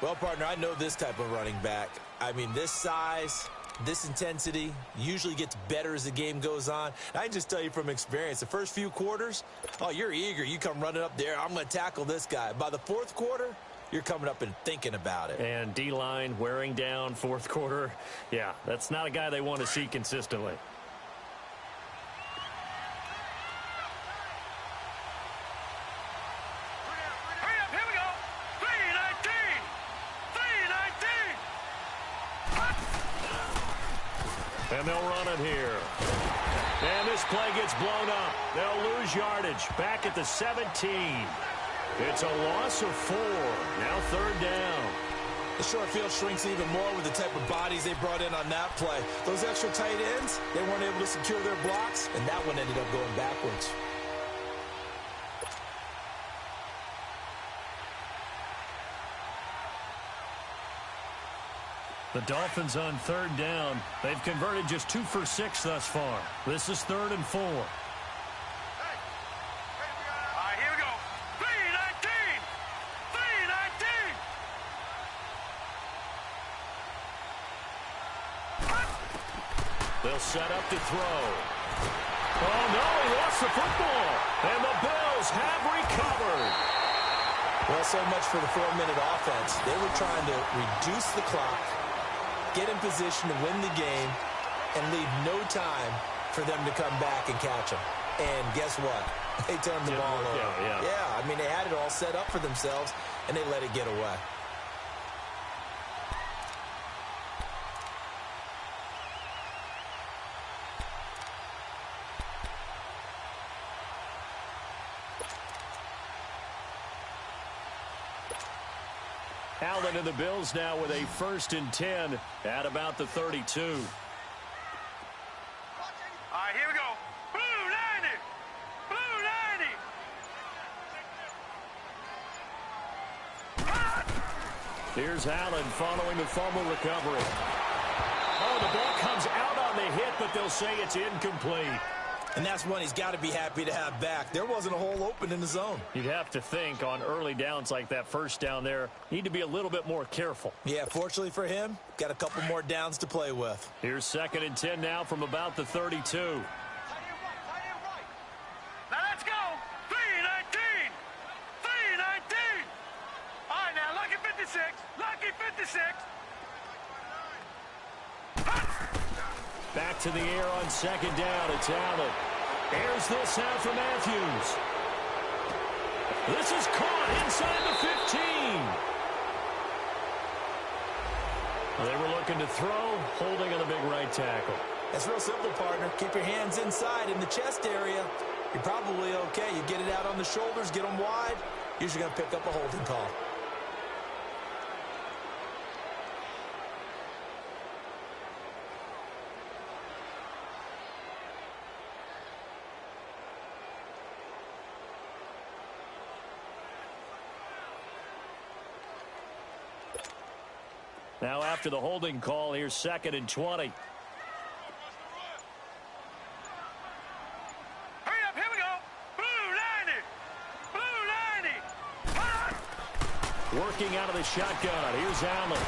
Well, partner, I know this type of running back. I mean, this size, this intensity usually gets better as the game goes on. I can just tell you from experience, the first few quarters, oh, you're eager. You come running up there. I'm going to tackle this guy. By the 4th quarter, you're coming up and thinking about it. And D-line wearing down 4th quarter. Yeah, that's not a guy they want to see consistently. And they'll run it here. And this play gets blown up. They'll lose yardage back at the 17. It's a loss of 4. Now 3rd down. The short field shrinks even more with the type of bodies they brought in on that play. Those extra tight ends, they weren't able to secure their blocks, and that one ended up going backwards. The Dolphins on third down. They've converted just 2 for 6 thus far. This is 3rd and 4. All right, here we go. 3-19. 3-19. They'll set up to throw. Oh, no, he lost the football. And the Bills have recovered. Well, so much for the 4-minute offense. They were trying to reduce the clock, get in position to win the game, and leave no time for them to come back and catch them. And guess what? They turned the ball over. Yeah, I mean, they had it all set up for themselves, and they let it get away. Allen and the Bills now with a 1st and 10 at about the 32. All right, here we go. Blue 90. Blue 90. Here's Allen following the fumble recovery. Oh, the ball comes out on the hit, but they'll say it's incomplete. And that's one he's got to be happy to have back. There wasn't a hole open in the zone. You'd have to think on early downs like that first down there, need to be a little bit more careful. Yeah, fortunately for him, got a couple more downs to play with. Here's 2nd and 10 now from about the 32. Now let's go. 3-19. 3-19. All right, now, lucky 56. Lucky 56. Back to the air on 2nd down. It's Allen. Airs this out for Matthews. This is caught inside the 15. They were looking to throw, holding on the big right tackle. It's real simple, partner. Keep your hands inside in the chest area. You're probably okay. You get it out on the shoulders, get them wide. Usually going to pick up a holding call. Now after the holding call, here's 2nd and 20. Hurry up, here we go. Blue 90. Blue 90. Working out of the shotgun. Here's Allen.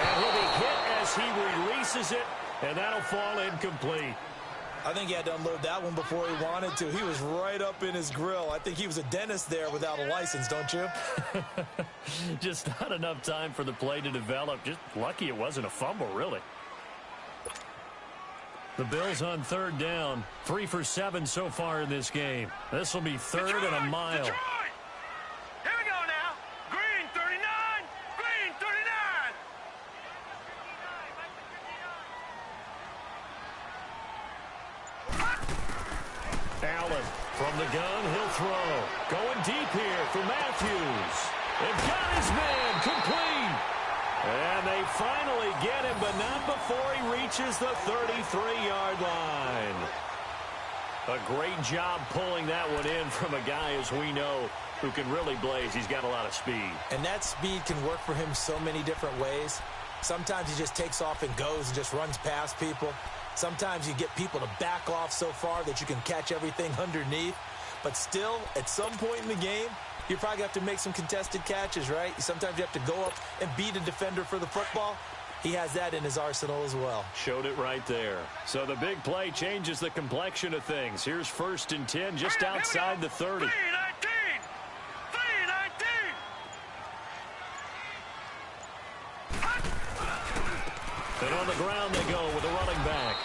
And he'll be hit as he releases it, and that'll fall incomplete. I think he had to unload that one before he wanted to. He was right up in his grill. I think he was a dentist there without a license, don't you? Just not enough time for the play to develop. Just lucky it wasn't a fumble, really. The Bills on 3rd down. 3 for 7 so far in this game. This will be 3rd and a mile. Detroit. Here we go now. Green 39. Green 39. Allen from the gun, he'll throw. Going deep here for Matthews. They've got his man complete. And they finally get him, but not before he reaches the 33-yard line. A great job pulling that one in from a guy, as we know, who can really blaze. He's got a lot of speed. And that speed can work for him so many different ways. Sometimes he just takes off and goes and just runs past people. Sometimes you get people to back off so far that you can catch everything underneath. But still, at some point in the game, you probably have to make some contested catches, right? Sometimes you have to go up and beat a defender for the football. He has that in his arsenal as well. Showed it right there. So the big play changes the complexion of things. Here's 1st and 10 just outside the 30. 3-19. 3-19. And on the ground they go with a running back.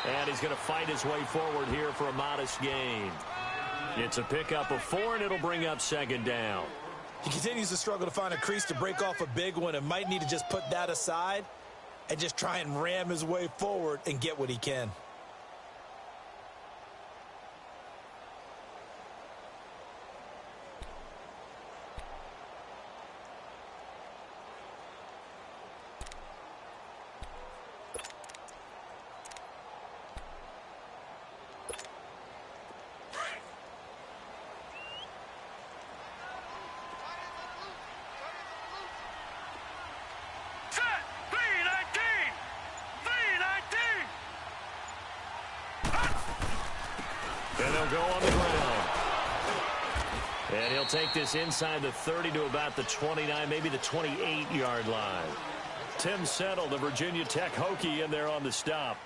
And he's going to fight his way forward here for a modest gain. It's a pickup of 4, and it'll bring up 2nd down. He continues to struggle to find a crease to break off a big one and might need to just put that aside and just try and ram his way forward and get what he can. He'll go on the ground. And he'll take this inside the 30 to about the 29, maybe the 28-yard line. Tim Settle, the Virginia Tech Hokie, in there on the stop.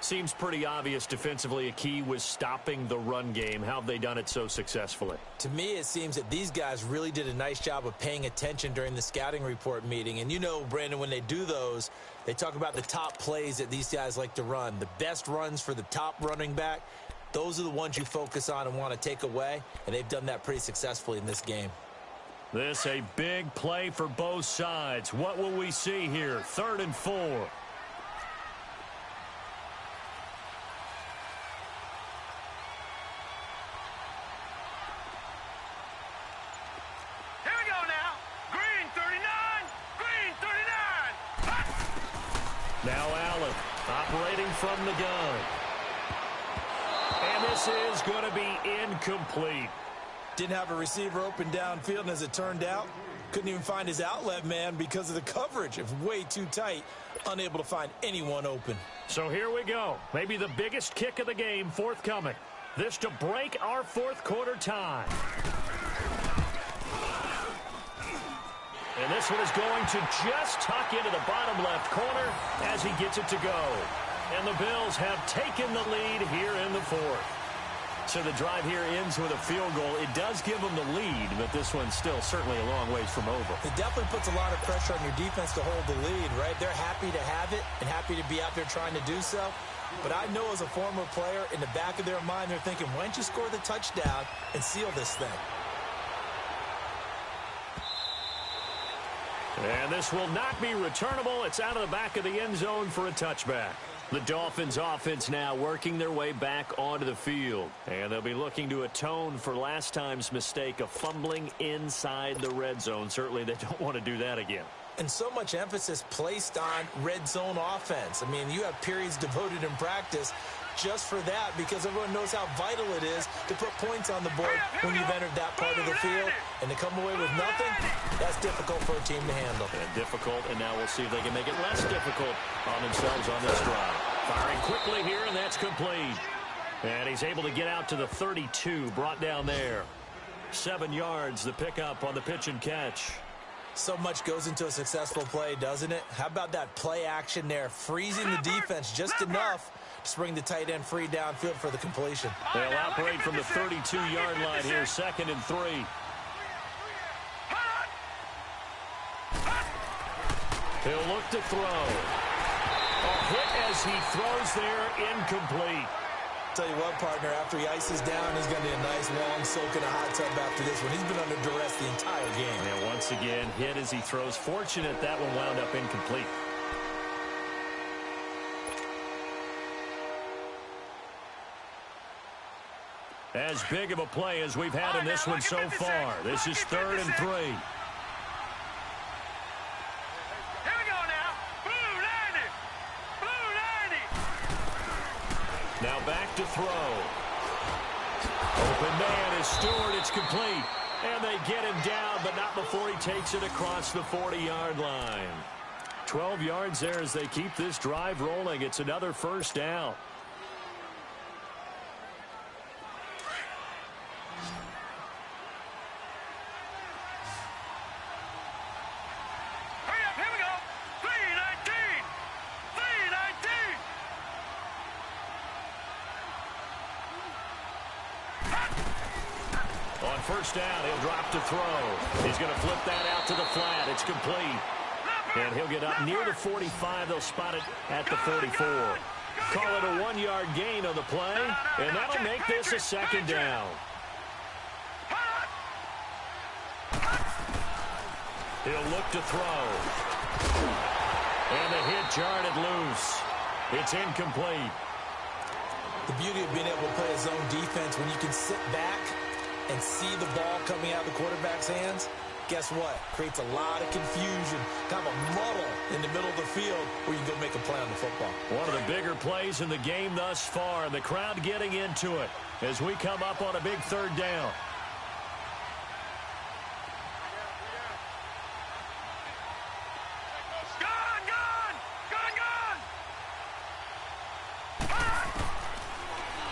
Seems pretty obvious defensively a key was stopping the run game. How have they done it so successfully? To me, it seems that these guys really did a nice job of paying attention during the scouting report meeting. And you know, Brandon, when they do those, they talk about the top plays that these guys like to run. The best runs for the top running back, those are the ones you focus on and want to take away. And they've done that pretty successfully in this game. This a big play for both sides. What will we see here? 3rd and 4. Now Allen operating from the gun. And this is going to be incomplete. Didn't have a receiver open downfield, and as it turned out, couldn't even find his outlet man because of the coverage. It was way too tight, unable to find anyone open. So here we go. Maybe the biggest kick of the game forthcoming. This to break our fourth quarter tie. And this one is going to just tuck into the bottom left corner as he gets it to go. And the Bills have taken the lead here in the fourth. So the drive here ends with a field goal. It does give them the lead, but this one's still certainly a long ways from over. It definitely puts a lot of pressure on your defense to hold the lead, right? They're happy to have it and happy to be out there trying to do so. But I know as a former player, in the back of their mind, they're thinking, why don't you score the touchdown and seal this thing? And this will not be returnable. It's out of the back of the end zone for a touchback. The Dolphins offense now working their way back onto the field. And they'll be looking to atone for last time's mistake of fumbling inside the red zone. Certainly they don't want to do that again. And so much emphasis placed on red zone offense. I mean, you have periods devoted in practice just for that because everyone knows how vital it is to put points on the board when you've entered that part of the field. And to come away with nothing, that's difficult for a team to handle. And difficult, and now we'll see if they can make it less difficult on themselves on this drive. Firing quickly here, and that's complete. And he's able to get out to the 32, brought down there. 7 yards, the pickup on the pitch and catch. So much goes into a successful play, doesn't it? How about that play action there, freezing the defense just enough to bring the tight end free downfield for the completion. They'll operate from the 32-yard line here, 2nd and 3. He'll look to throw. A hit as he throws there, incomplete. Tell you what, partner, after he ices down, he's going to need a nice long soak in a hot tub after this one. He's been under duress the entire game. And once again, hit as he throws. Fortunate that one wound up incomplete. As big of a play as we've had in this one so far. This is 3rd and 3. Now back to throw. Open man is Stewart. It's complete. And they get him down, but not before he takes it across the 40-yard line. 12 yards there as they keep this drive rolling. It's another first down. First down, he'll drop to throw. He's going to flip that out to the flat. It's complete. And he'll get up near the 45. They'll spot it at the 44. Call it a 1-yard gain on the play, and that'll make this a 2nd down. He'll look to throw. And the hit jarred it loose. It's incomplete. The beauty of being able to play a zone defense when you can sit back and see the ball coming out of the quarterback's hands, guess what? Creates a lot of confusion, kind of a muddle in the middle of the field where you can go make a play on the football. One of the bigger plays in the game thus far, and the crowd getting into it as we come up on a big 3rd down.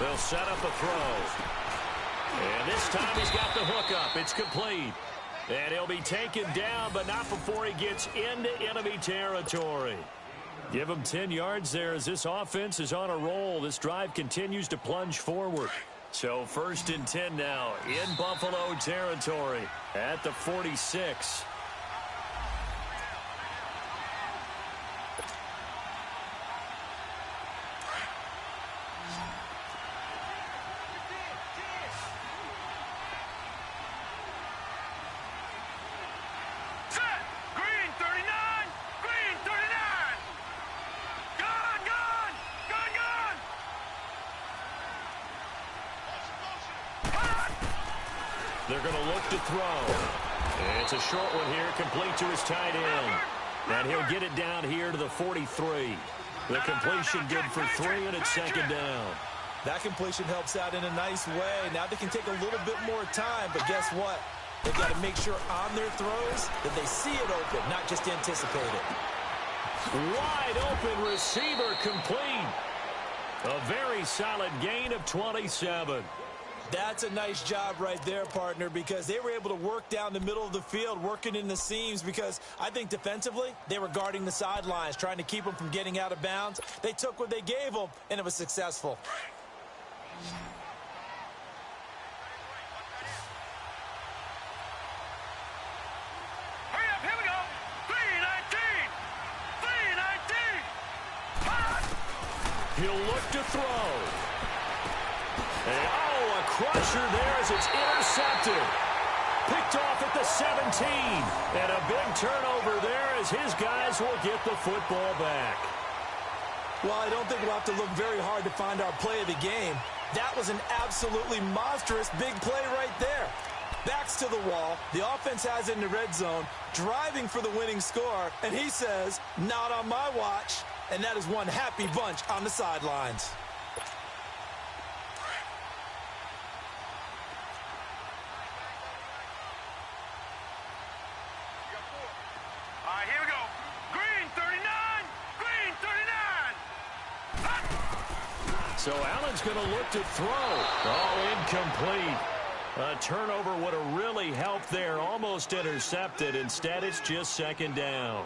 They'll set up a throw. And this time he's got the hook up. It's complete. And he'll be taken down, but not before he gets into enemy territory. Give him 10 yards there as this offense is on a roll. This drive continues to plunge forward. So 1st and 10 now in Buffalo territory at the 46. They're going to look to throw. It's a short one here, complete to his tight end. And he'll get it down here to the 43. The completion good for 3, and it's 2nd down. That completion helps out in a nice way. Now they can take a little bit more time, but guess what? They've got to make sure on their throws that they see it open, not just anticipate it. Wide open receiver complete. A very solid gain of 27. That's a nice job right there, partner, because they were able to work down the middle of the field, working in the seams, because I think defensively they were guarding the sidelines, trying to keep them from getting out of bounds. They took what they gave them, and it was successful. Hurry up, here we go. 3-19. 3-19. He'll look to throw. And, a crusher there as it's intercepted. Picked off at the 17. And a big turnover there as his guys will get the football back. Well, I don't think we'll have to look very hard to find our play of the game. That was an absolutely monstrous big play right there. Backs to the wall. The offense has it in the red zone, driving for the winning score. And he says, not on my watch. And that is one happy bunch on the sidelines. So Allen's going to look to throw. Oh, incomplete. A turnover would have really helped there. Almost intercepted. Instead, it's just 2nd down.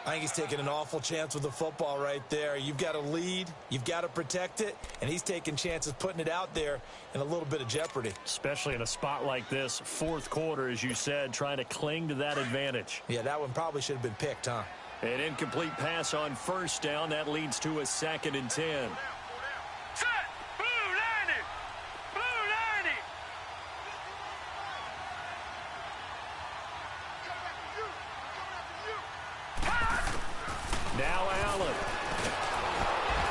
I think he's taking an awful chance with the football right there. You've got to lead. You've got to protect it. And he's taking chances putting it out there in a little bit of jeopardy. Especially in a spot like this, 4th quarter, as you said, trying to cling to that advantage. Yeah, that one probably should have been picked, huh? An incomplete pass on 1st down. That leads to a 2nd and 10. Set! Blue 90! Blue 90! Now Allen.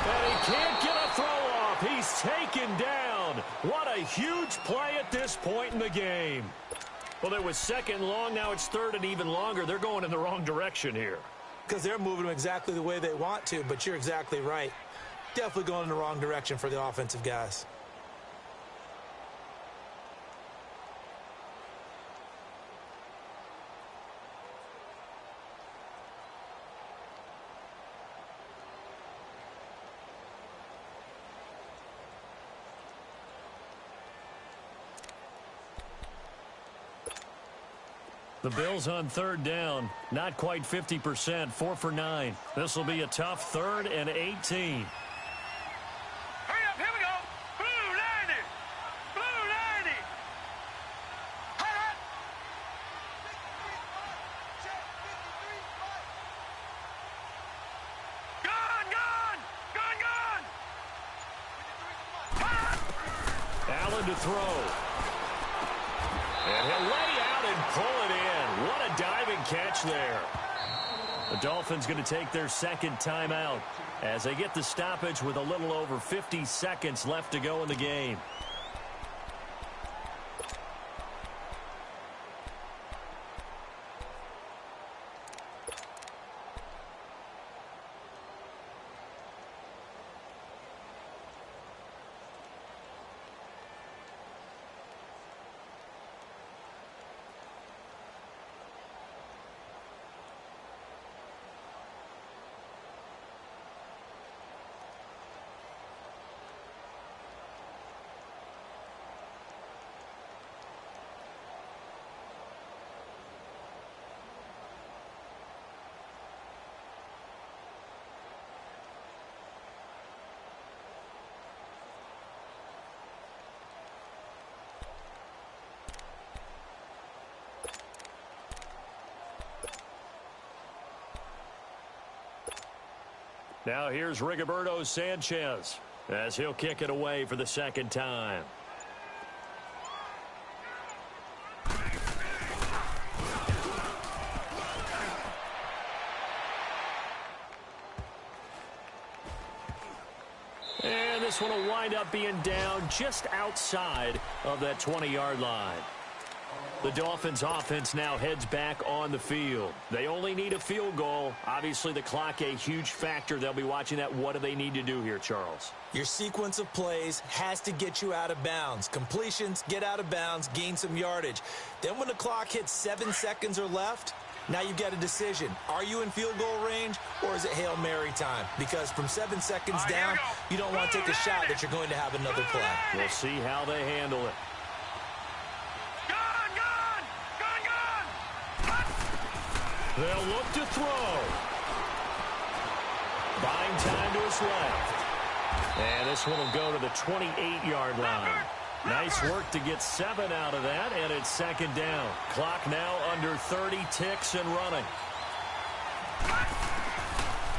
And he can't get a throw off. He's taken down. What a huge play at this point in the game. Well, it was 2nd long. Now it's 3rd and even longer. They're going in the wrong direction here. Because they're moving them exactly the way they want to, but you're exactly right. Definitely going in the wrong direction for the offensive guys. The Bills on 3rd down, not quite 50%, 4 for 9. This will be a tough 3rd and 18. Hurry up, here we go. Blue 90! Blue 90! Hot! Gone! Allen to throw. And he'll lay out and pull it in. What a diving catch there. The Dolphins going to take their 2nd timeout as they get the stoppage with a little over 50 seconds left to go in the game. Now here's Rigoberto Sanchez as he'll kick it away for the second time. And this one will wind up being down just outside of that 20-yard line. The Dolphins offense now heads back on the field. They only need a field goal. Obviously, the clock a huge factor. They'll be watching that. What do they need to do here, Charles? Your sequence of plays has to get you out of bounds. Completions, get out of bounds, gain some yardage. Then when the clock hits 7 seconds or left, now you've got a decision. Are you in field goal range or is it Hail Mary time? Because from 7 seconds down, you don't want to take a shot that you're going to have another play. We'll see how they handle it. They'll look to throw. Buying time to his left. And this one will go to the 28-yard line. Nice work to get 7 out of that, and it's second down. Clock now under 30 ticks and running.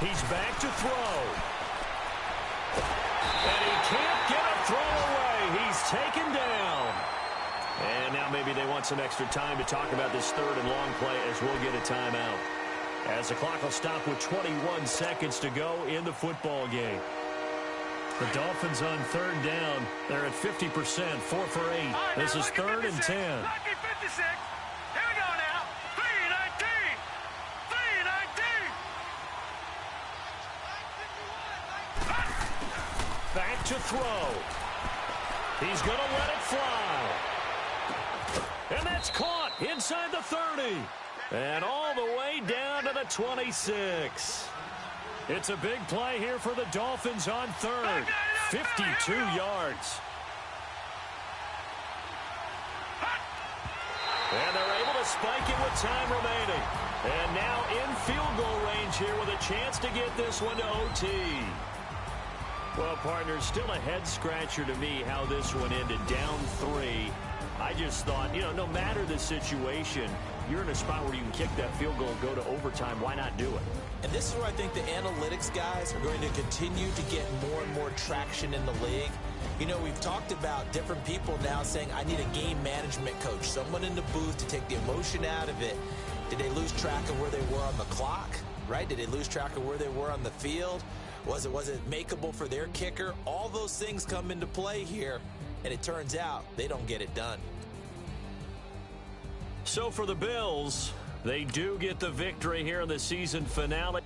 He's back to throw. And he can't get a throw away. He's taken down. And now maybe they want some extra time to talk about this third and long play as we'll get a timeout. As the clock will stop with 21 seconds to go in the football game. The Dolphins on third down. They're at 50%, 4 for 8. This is third and 10. Lucky 56. Here we go now. 3-19. 3-19. Back to throw. He's going to let it fly. And that's caught inside the 30. And all the way down to the 26. It's a big play here for the Dolphins on third. 52 yards. And they're able to spike it with time remaining. And now in field goal range here with a chance to get this one to OT. Well, partners, still a head-scratcher to me how this one ended, down 3. I just thought, no matter the situation, you're in a spot where you can kick that field goal and go to overtime. Why not do it? And this is where I think the analytics guys are going to continue to get more and more traction in the league. We've talked about different people now saying, I need a game management coach, someone in the booth to take the emotion out of it. Did they lose track of where they were on the clock, right? Did they lose track of where they were on the field? Was it makeable for their kicker? All those things come into play here, and it turns out they don't get it done. So for the Bills, they do get the victory here in the season finale.